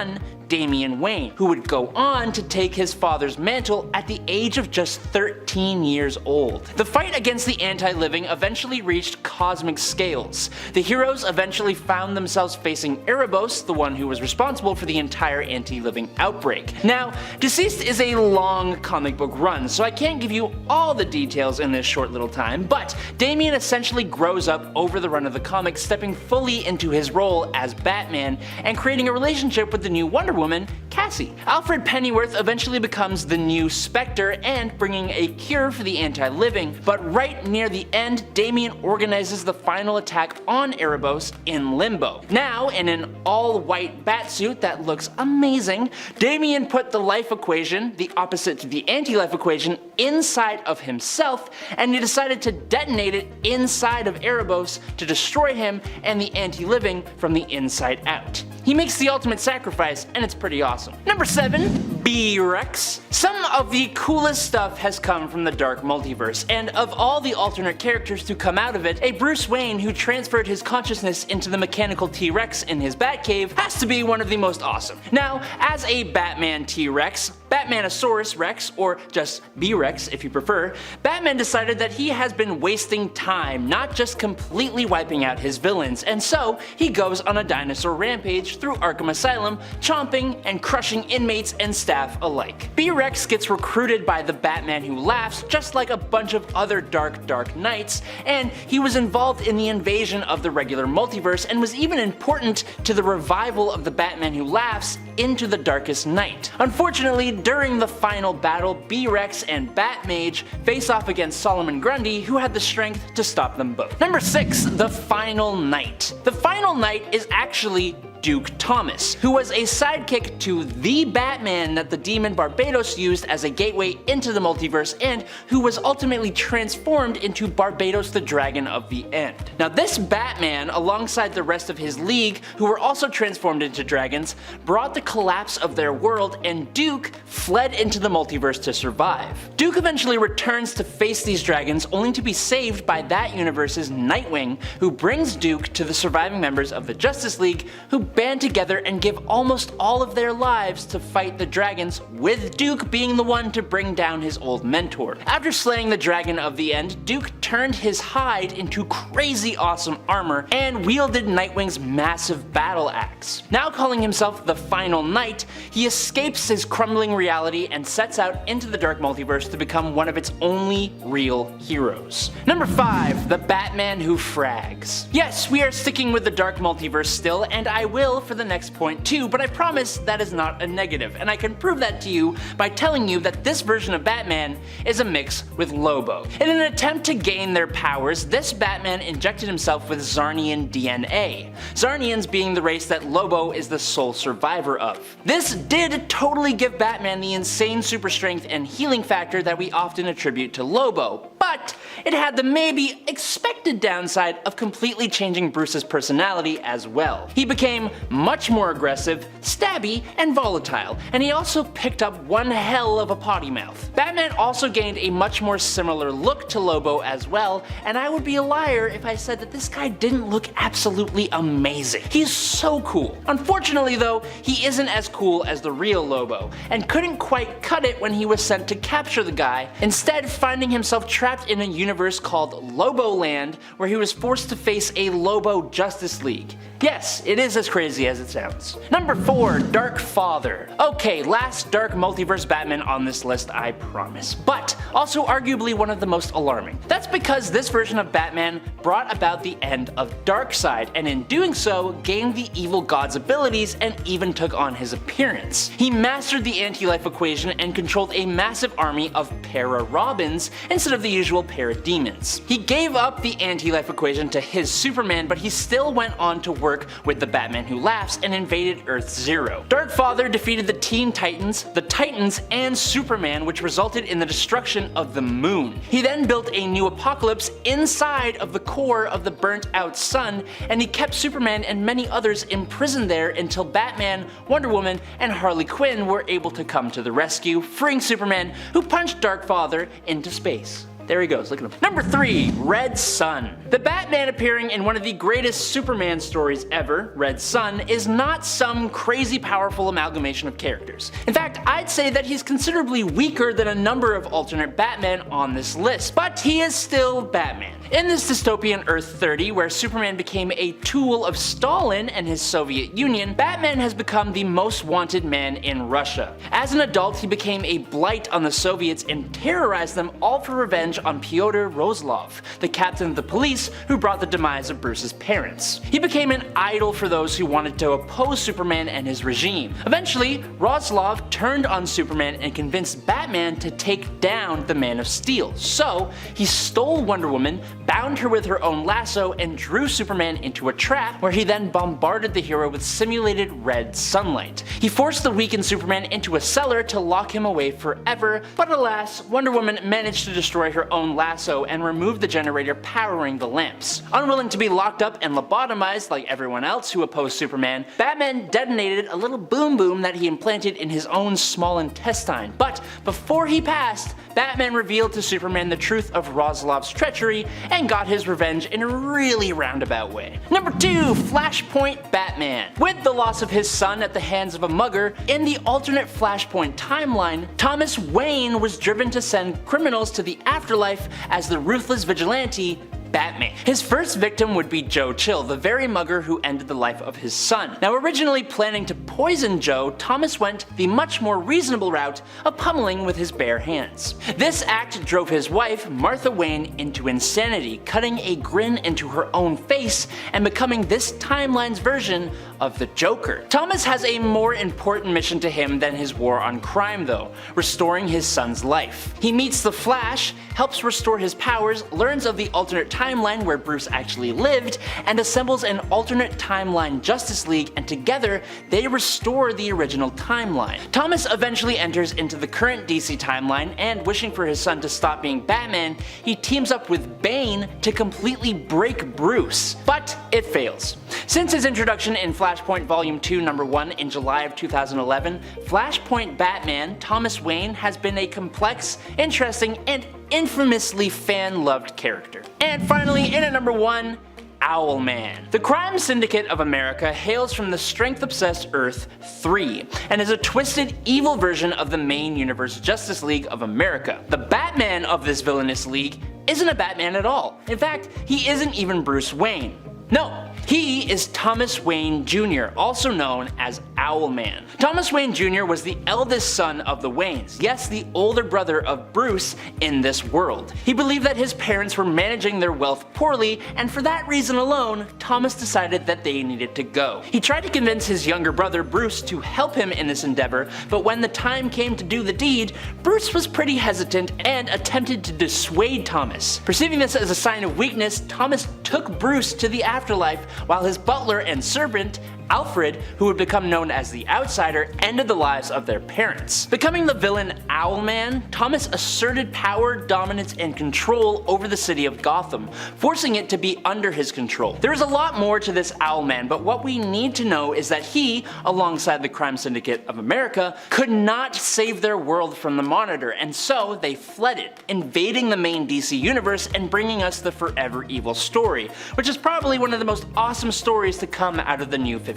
Damian Wayne, who would go on to take his father's mantle at the age of just 13 years old. The fight against the anti-living eventually reached cosmic scales. The heroes eventually found themselves facing Erebos, the one who was responsible for the entire anti-living outbreak. Now, Deceased is a long comic book run, so I can't give you all the details in this short little time, but Damian essentially grows up over the run of the comic, stepping fully into his role as Batman and creating a relationship with the new Wonder Woman Woman, Cassie. Alfred Pennyworth eventually becomes the new Spectre and bringing a cure for the anti-living, but right near the end, Damian organizes the final attack on Erebos in Limbo. Now, in an all-white batsuit that looks amazing, Damian put the life equation, the opposite to the anti-life equation, inside of himself, and he decided to detonate it inside of Erebos to destroy him and the anti-living from the inside out. He makes the ultimate sacrifice, and it's pretty awesome. Number 7, B-Rex. Some of the coolest stuff has come from the Dark Multiverse, and of all the alternate characters to come out of it, a Bruce Wayne who transferred his consciousness into the mechanical T-Rex in his Batcave has to be one of the most awesome. Now, as a Batman T-Rex, Batmanosaurus Rex, or just B-Rex if you prefer, Batman decided that he has been wasting time, not just completely wiping out his villains, and so he goes on a dinosaur rampage through Arkham Asylum, chomping and crushing inmates and staff alike. B-Rex gets recruited by the Batman Who Laughs, just like a bunch of other Dark Knights, and he was involved in the invasion of the regular multiverse and was even important to the revival of the Batman Who Laughs into the Darkest Night. Unfortunately, during the final battle, B-Rex and Batmage face off against Solomon Grundy, who had the strength to stop them both. Number 6, the Final Knight. The Final Knight is actually Duke Thomas, who was a sidekick to the Batman that the demon Barbados used as a gateway into the multiverse and who was ultimately transformed into Barbados the Dragon of the End. Now this Batman, alongside the rest of his league, who were also transformed into dragons, brought the collapse of their world, and Duke fled into the multiverse to survive. Duke eventually returns to face these dragons, only to be saved by that universe's Nightwing, who brings Duke to the surviving members of the Justice League, who band together and give almost all of their lives to fight the dragons, with Duke being the one to bring down his old mentor. After slaying the Dragon of the End, Duke turned his hide into crazy awesome armor and wielded Nightwing's massive battle axe. Now calling himself the Final Knight, he escapes his crumbling reality and sets out into the Dark Multiverse to become one of its only real heroes. Number 5, the Batman Who Frags. Yes, we are sticking with the Dark Multiverse still, and I will for the next point too, but I promise that is not a negative, and I can prove that to you by telling you that this version of Batman is a mix with Lobo. In an attempt to gain their powers, this Batman injected himself with Zarnian DNA, Zarnians being the race that Lobo is the sole survivor of. This did totally give Batman the insane super strength and healing factor that we often attribute to Lobo, but it had the maybe expected downside of completely changing Bruce's personality as well. He became much more aggressive, stabby, and volatile, and he also picked up one hell of a potty mouth. Batman also gained a much more similar look to Lobo as well, and I would be a liar if I said that this guy didn't look absolutely amazing. He's so cool. Unfortunately though, he isn't as cool as the real Lobo, and couldn't quite cut it when he was sent to capture the guy, instead finding himself trapped in a universe called Loboland, where he was forced to face a Lobo Justice League. Yes, it is as crazy as it sounds. Number 4, Dark Father. Okay, last Dark Multiverse Batman on this list, I promise, but also arguably one of the most alarming. That's because this version of Batman brought about the end of Darkseid, and in doing so, gained the evil god's abilities and even took on his appearance. He mastered the anti-life equation and controlled a massive army of para-Robins instead of the usual para-demons. He gave up the anti-life equation to his Superman, but he still went on to work with the Batman Who Laughs and invaded Earth Zero. Dark Father defeated the Teen Titans, the Titans, and Superman, which resulted in the destruction of the moon. He then built a new Apokolips inside of the core of the burnt out sun, and he kept Superman and many others imprisoned there until Batman, Wonder Woman, and Harley Quinn were able to come to the rescue, freeing Superman, who punched Dark Father into space. There he goes, look at him. Number 3, Red Sun. The Batman appearing in one of the greatest Superman stories ever, Red Sun, is not some crazy powerful amalgamation of characters. In fact, I'd say that he's considerably weaker than a number of alternate Batman on this list, but he is still Batman. In this dystopian Earth 30, where Superman became a tool of Stalin and his Soviet Union, Batman has become the most wanted man in Russia. As an adult, he became a blight on the Soviets and terrorized them all for revenge revenge on Pyotr Rozlov, the captain of the police who brought the demise of Bruce's parents. He became an idol for those who wanted to oppose Superman and his regime. Eventually, Rozlov turned on Superman and convinced Batman to take down the Man of Steel. So, he stole Wonder Woman, bound her with her own lasso, and drew Superman into a trap where he then bombarded the hero with simulated red sunlight. He forced the weakened Superman into a cellar to lock him away forever, but alas, Wonder Woman managed to destroy her own lasso and remove the generator powering the lamps. Unwilling to be locked up and lobotomized like everyone else who opposed Superman, Batman detonated a little boom boom that he implanted in his own small intestine. But before he passed, Batman revealed to Superman the truth of Rozlov's treachery and got his revenge in a really roundabout way. Number 2. Flashpoint Batman. With the loss of his son at the hands of a mugger, in the alternate Flashpoint timeline, Thomas Wayne was driven to send criminals to the afterlife as the ruthless vigilante Batman. His first victim would be Joe Chill, the very mugger who ended the life of his son. Now, originally planning to poison Joe, Thomas went the much more reasonable route of pummeling with his bare hands. This act drove his wife, Martha Wayne, into insanity, cutting a grin into her own face and becoming this timeline's version of the Joker. Thomas has a more important mission to him than his war on crime though, restoring his son's life. He meets the Flash, helps restore his powers, learns of the alternate timeline where Bruce actually lived, and assembles an alternate timeline Justice League, and together they restore the original timeline. Thomas eventually enters into the current DC timeline, and wishing for his son to stop being Batman, he teams up with Bane to completely break Bruce. But it fails. Since his introduction in Flashpoint Volume 2 Number 1 in July of 2011, Flashpoint Batman, Thomas Wayne, has been a complex, interesting, and infamously fan-loved character. And finally, in at number 1, Owlman. The crime syndicate of America hails from the strength-obsessed Earth 3, and is a twisted, evil version of the main universe Justice League of America. The Batman of this villainous league isn't a Batman at all. In fact, he isn't even Bruce Wayne. No, he is Thomas Wayne Jr., also known as Owlman. Thomas Wayne Jr. was the eldest son of the Waynes, yes, the older brother of Bruce in this world. He believed that his parents were managing their wealth poorly, and for that reason alone, Thomas decided that they needed to go. He tried to convince his younger brother Bruce to help him in this endeavor, but when the time came to do the deed, Bruce was pretty hesitant and attempted to dissuade Thomas. Perceiving this as a sign of weakness, Thomas took Bruce to the afterlife, while his butler and servant, Alfred, who would become known as the Outsider, ended the lives of their parents. Becoming the villain Owlman, Thomas asserted power, dominance, and control over the city of Gotham, forcing it to be under his control. There is a lot more to this Owlman, but what we need to know is that he, alongside the crime syndicate of America, could not save their world from the Monitor, and so they fled it, invading the main DC universe and bringing us the Forever Evil story, which is probably one of the most awesome stories to come out of the New 52.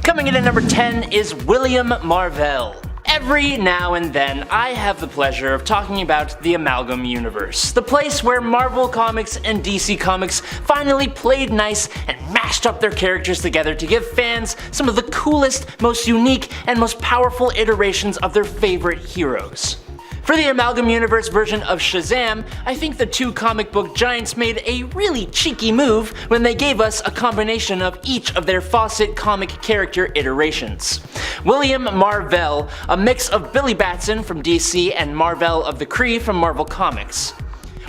Coming in at number 10 is William Marvell. Every now and then, I have the pleasure of talking about the Amalgam Universe, the place where Marvel Comics and DC Comics finally played nice and mashed up their characters together to give fans some of the coolest, most unique, and most powerful iterations of their favorite heroes. For the Amalgam Universe version of Shazam, I think the two comic book giants made a really cheeky move when they gave us a combination of each of their Fawcett comic character iterations. William Marvell, a mix of Billy Batson from DC and Mar-Vell of the Kree from Marvel Comics.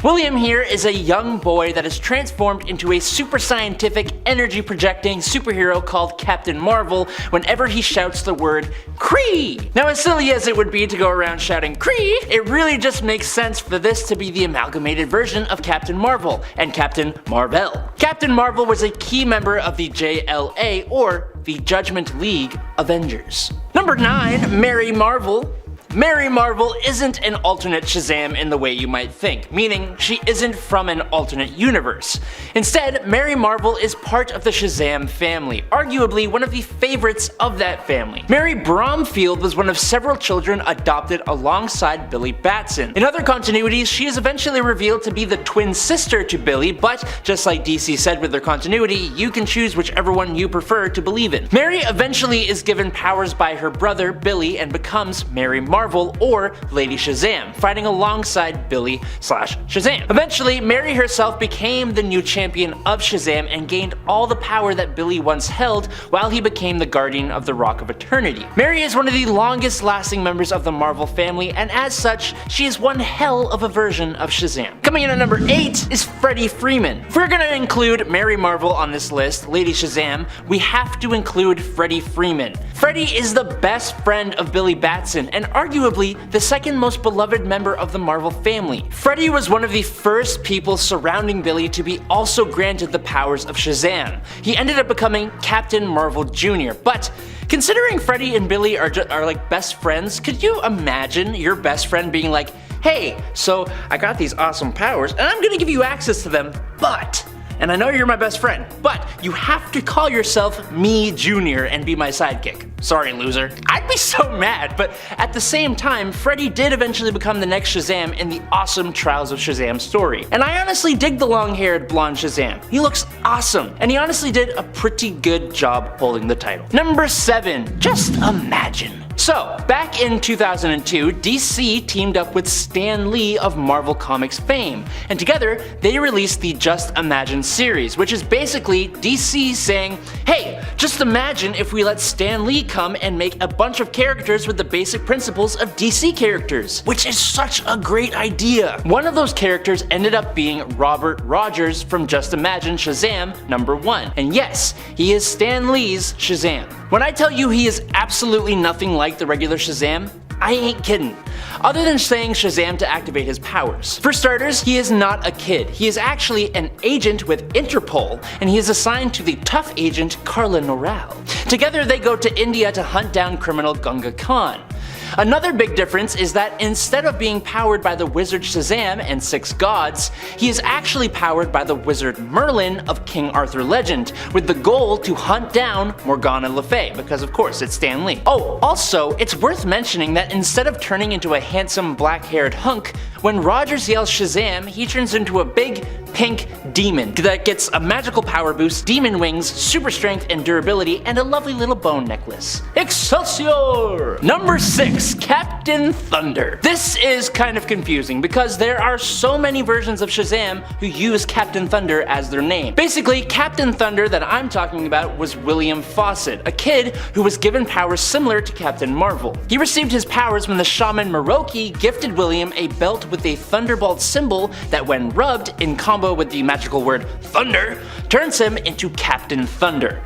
William here is a young boy that is transformed into a super scientific, energy projecting superhero called Captain Marvel whenever he shouts the word Kree! Now, as silly as it would be to go around shouting Kree, it really just makes sense for this to be the amalgamated version of Captain Marvel and Captain Mar-Vell. Captain Marvel was a key member of the JLA, or the Judgment League Avengers. Number 9, Mary Marvel. Mary Marvel isn't an alternate Shazam in the way you might think, meaning she isn't from an alternate universe. Instead, Mary Marvel is part of the Shazam family, arguably one of the favorites of that family. Mary Bromfield was one of several children adopted alongside Billy Batson. In other continuities, she is eventually revealed to be the twin sister to Billy, but just like DC said with their continuity, you can choose whichever one you prefer to believe in. Mary eventually is given powers by her brother Billy and becomes Mary Marvel, Marvel or Lady Shazam, fighting alongside Billy/Shazam. Eventually, Mary herself became the new champion of Shazam and gained all the power that Billy once held while he became the guardian of the Rock of Eternity. Mary is one of the longest lasting members of the Marvel family, and as such, she is one hell of a version of Shazam. Coming in at number 8 is Freddie Freeman. If we're gonna include Mary Marvel on this list, Lady Shazam, we have to include Freddie Freeman. Freddie is the best friend of Billy Batson and arguably the second most beloved member of the Marvel family. Freddie was one of the first people surrounding Billy to be also granted the powers of Shazam. He ended up becoming Captain Marvel Jr., but considering Freddie and Billy are like best friends, could you imagine your best friend being like, hey, so I got these awesome powers and I'm gonna give you access to them, but, and I know you're my best friend, but you have to call yourself me Jr. and be my sidekick. Sorry, loser. I'd be so mad, but at the same time, Freddie did eventually become the next Shazam in the awesome Trials of Shazam story. And I honestly dig the long-haired blonde Shazam. He looks awesome, and he honestly did a pretty good job holding the title. Number 7, Just Imagine. So, back in 2002, DC teamed up with Stan Lee of Marvel Comics fame, and together they released the Just Imagine series, which is basically DC saying, hey, just imagine if we let Stan Lee come and make a bunch of characters with the basic principles of DC characters, which is such a great idea. One of those characters ended up being Robert Rogers from Just Imagine Shazam #1, and yes, he is Stan Lee's Shazam. When I tell you he is absolutely nothing like the regular Shazam, I ain't kidding. Other than saying Shazam to activate his powers. For starters, he is not a kid. He is actually an agent with Interpol, and he is assigned to the tough agent Carla Noral. Together they go to India to hunt down criminal Gunga Khan. Another big difference is that instead of being powered by the wizard Shazam and 6 gods, he is actually powered by the wizard Merlin of King Arthur legend, with the goal to hunt down Morgana Le Fay, because of course it's Stan Lee. Oh, also, it's worth mentioning that instead of turning into a handsome black-haired hunk, when Rogers yells Shazam, he turns into a big pink demon that gets a magical power boost, demon wings, super strength and durability, and a lovely little bone necklace. Excelsior! Number 6, Captain Thunder. This is kind of confusing because there are so many versions of Shazam who use Captain Thunder as their name. Basically, Captain Thunder that I'm talking about was William Fawcett, a kid who was given powers similar to Captain Marvel. He received his powers when the shaman Maroki gifted William a belt with a thunderbolt symbol that, when rubbed in combo with the magical word thunder, turns him into Captain Thunder.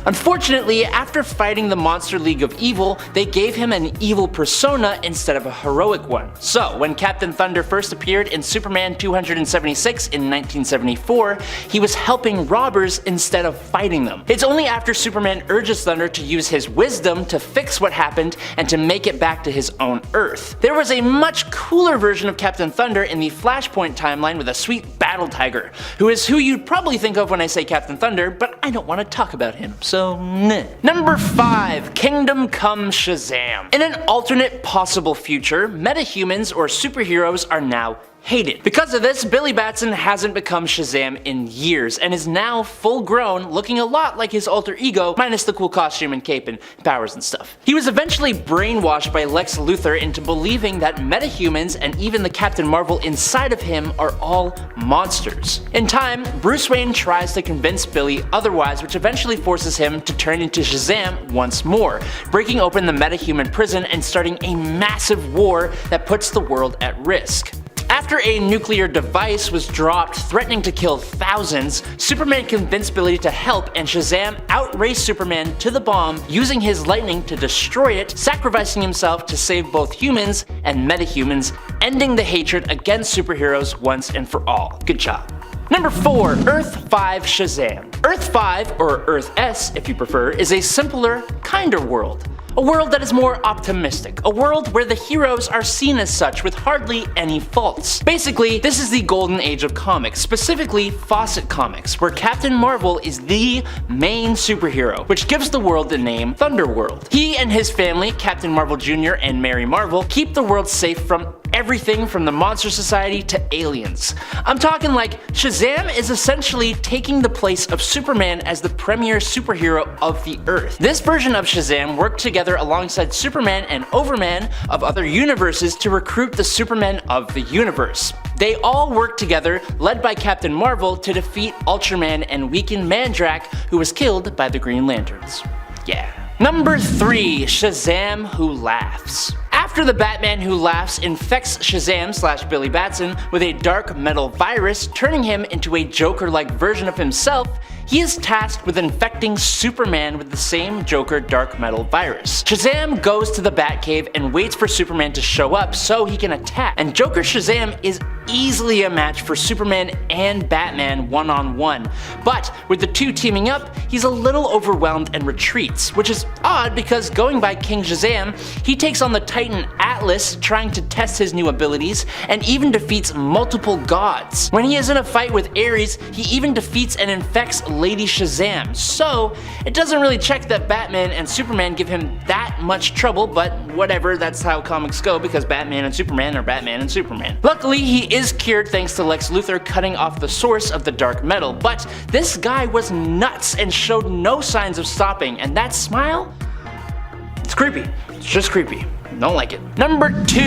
Unfortunately, after fighting the Monster League of Evil, they gave him an evil persona instead of a heroic one. So, when Captain Thunder first appeared in Superman 276 in 1974, he was helping robbers instead of fighting them. It's only after Superman urges Thunder to use his wisdom to fix what happened and to make it back to his own Earth. There was a much cooler version of Captain Thunder in the Flashpoint timeline with a sweet battle tiger, who is who you'd probably think of when I say Captain Thunder, but I don't want to talk about him, so nah. Number 5, Kingdom Come Shazam. In an alternate possible future, metahumans or superheroes are now hated. Because of this, Billy Batson hasn't become Shazam in years and is now full grown, looking a lot like his alter ego, minus the cool costume and cape and powers and stuff. He was eventually brainwashed by Lex Luthor into believing that metahumans and even the Captain Marvel inside of him are all monsters. In time, Bruce Wayne tries to convince Billy otherwise, which eventually forces him to turn into Shazam once more, breaking open the metahuman prison and starting a massive war that puts the world at risk. After a nuclear device was dropped threatening to kill thousands, Superman convinced Billy to help, and Shazam outraced Superman to the bomb, using his lightning to destroy it, sacrificing himself to save both humans and metahumans, ending the hatred against superheroes once and for all. Good job. Number 4, Earth 5 Shazam. Earth 5, or Earth S if you prefer, is a simpler, kinder world. A world that is more optimistic, a world where the heroes are seen as such with hardly any faults. Basically, this is the golden age of comics, specifically Fawcett Comics, where Captain Marvel is the main superhero, which gives the world the name Thunderworld. He and his family, Captain Marvel Jr. and Mary Marvel, keep the world safe from everything from the Monster Society to aliens. I'm talking like Shazam is essentially taking the place of Superman as the premier superhero of the Earth. This version of Shazam worked together alongside Superman and Overman of other universes to recruit the Supermen of the universe. They all worked together, led by Captain Marvel, to defeat Ultraman and weaken Mandrake, who was killed by the Green Lanterns. Yeah. Number 3. Shazam Who Laughs. After the Batman Who Laughs infects Shazam / Billy Batson with a dark metal virus, turning him into a Joker-like version of himself, he is tasked with infecting Superman with the same Joker dark metal virus. Shazam goes to the Batcave and waits for Superman to show up so he can attack, and Joker Shazam is easily a match for Superman and Batman one-on-one. But with the two teaming up, he's a little overwhelmed and retreats, which is odd because going by King Shazam, he takes on the Titan Atlas trying to test his new abilities and even defeats multiple gods. When he is in a fight with Ares, he even defeats and infects Lady Shazam, so it doesn't really check that Batman and Superman give him that much trouble, but whatever, that's how comics go because Batman and Superman are Batman and Superman. Luckily, he is cured thanks to Lex Luthor cutting off the source of the dark metal, but this guy was nuts and showed no signs of stopping, and that smile? It's creepy. It's just creepy. Don't like it. Number 2.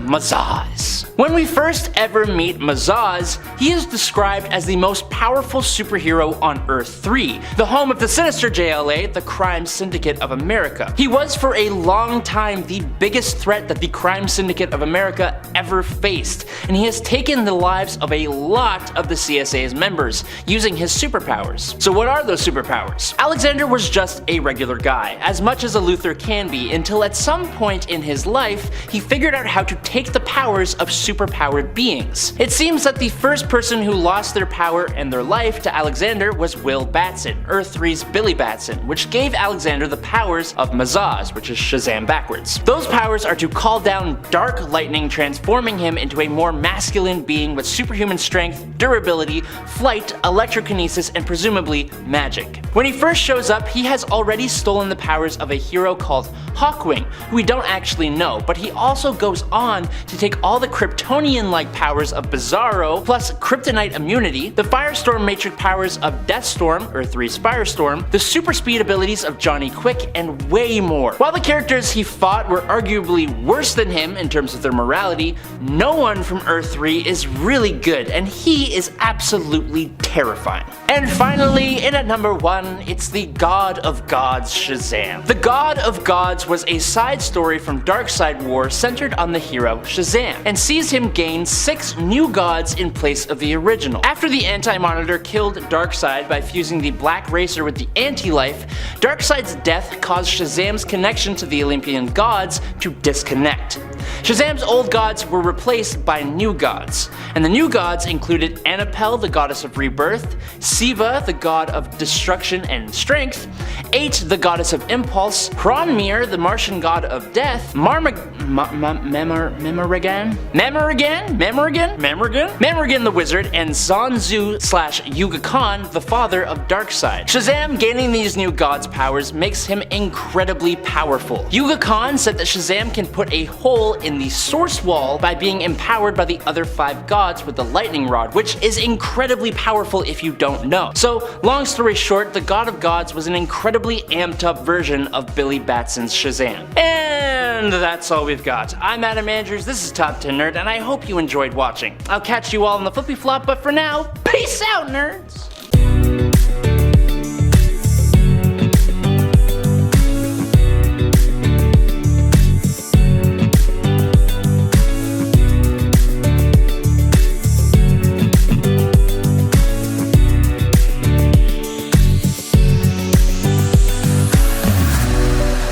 Mazaz. When we first ever meet Mazaz, he is described as the most powerful superhero on Earth 3, the home of the sinister JLA, the Crime Syndicate of America. He was for a long time the biggest threat that the Crime Syndicate of America ever faced, and he has taken the lives of a lot of the CSA's members using his superpowers. So what are those superpowers? Alexander was just a regular guy, as much as a Luthor can be, until at some point in his life, he figured out how to take the powers of superpowered beings. It seems that the first person who lost their power and their life to Alexander was Will Batson, Earth 3's Billy Batson, which gave Alexander the powers of Mazaz, which is Shazam backwards. Those powers are to call down dark lightning, transforming him into a more masculine being with superhuman strength, durability, flight, electrokinesis, and presumably magic. When he first shows up, he has already stolen the powers of a hero called Hawkwing, who we don't actually know, but he also goes on to take all the Kryptonian-like powers of Bizarro, plus kryptonite immunity, the Firestorm Matrix powers of Deathstorm, Earth 3's Firestorm, the super speed abilities of Johnny Quick, and way more. While the characters he fought were arguably worse than him in terms of their morality, no one from Earth 3 is really good, and he is absolutely terrifying. And finally, in at number 1, it's the God of Gods Shazam. The God of Gods was a side story from Darkseid War centered on the hero Shazam, and sees him gain 6 new gods in place of the original. After the Anti-Monitor killed Darkseid by fusing the Black Racer with the Anti-Life, Darkseid's death caused Shazam's connection to the Olympian gods to disconnect. Shazam's old gods were replaced by new gods, and the new gods included Anapel, the goddess of rebirth, Siva, the god of destruction and strength, 8, the goddess of impulse, Hronmir, the Martian god of death, Memorgan the wizard, and Zanzu / Yuga Khan, the father of Darkseid. Shazam gaining these new gods' powers makes him incredibly powerful. Yuga Khan said that Shazam can put a hole in the source wall by being empowered by the other 5 gods with the lightning rod, which is incredibly powerful if you don't know. So, long story short, the God of Gods was an incredibly amped up version of Billy Batson's Shazam. And that's all we've got. I'm Adam Andrews, this is Top 10 Nerd, and I hope you enjoyed watching. I'll catch you all on the flippy flop, but for now, peace out, nerds!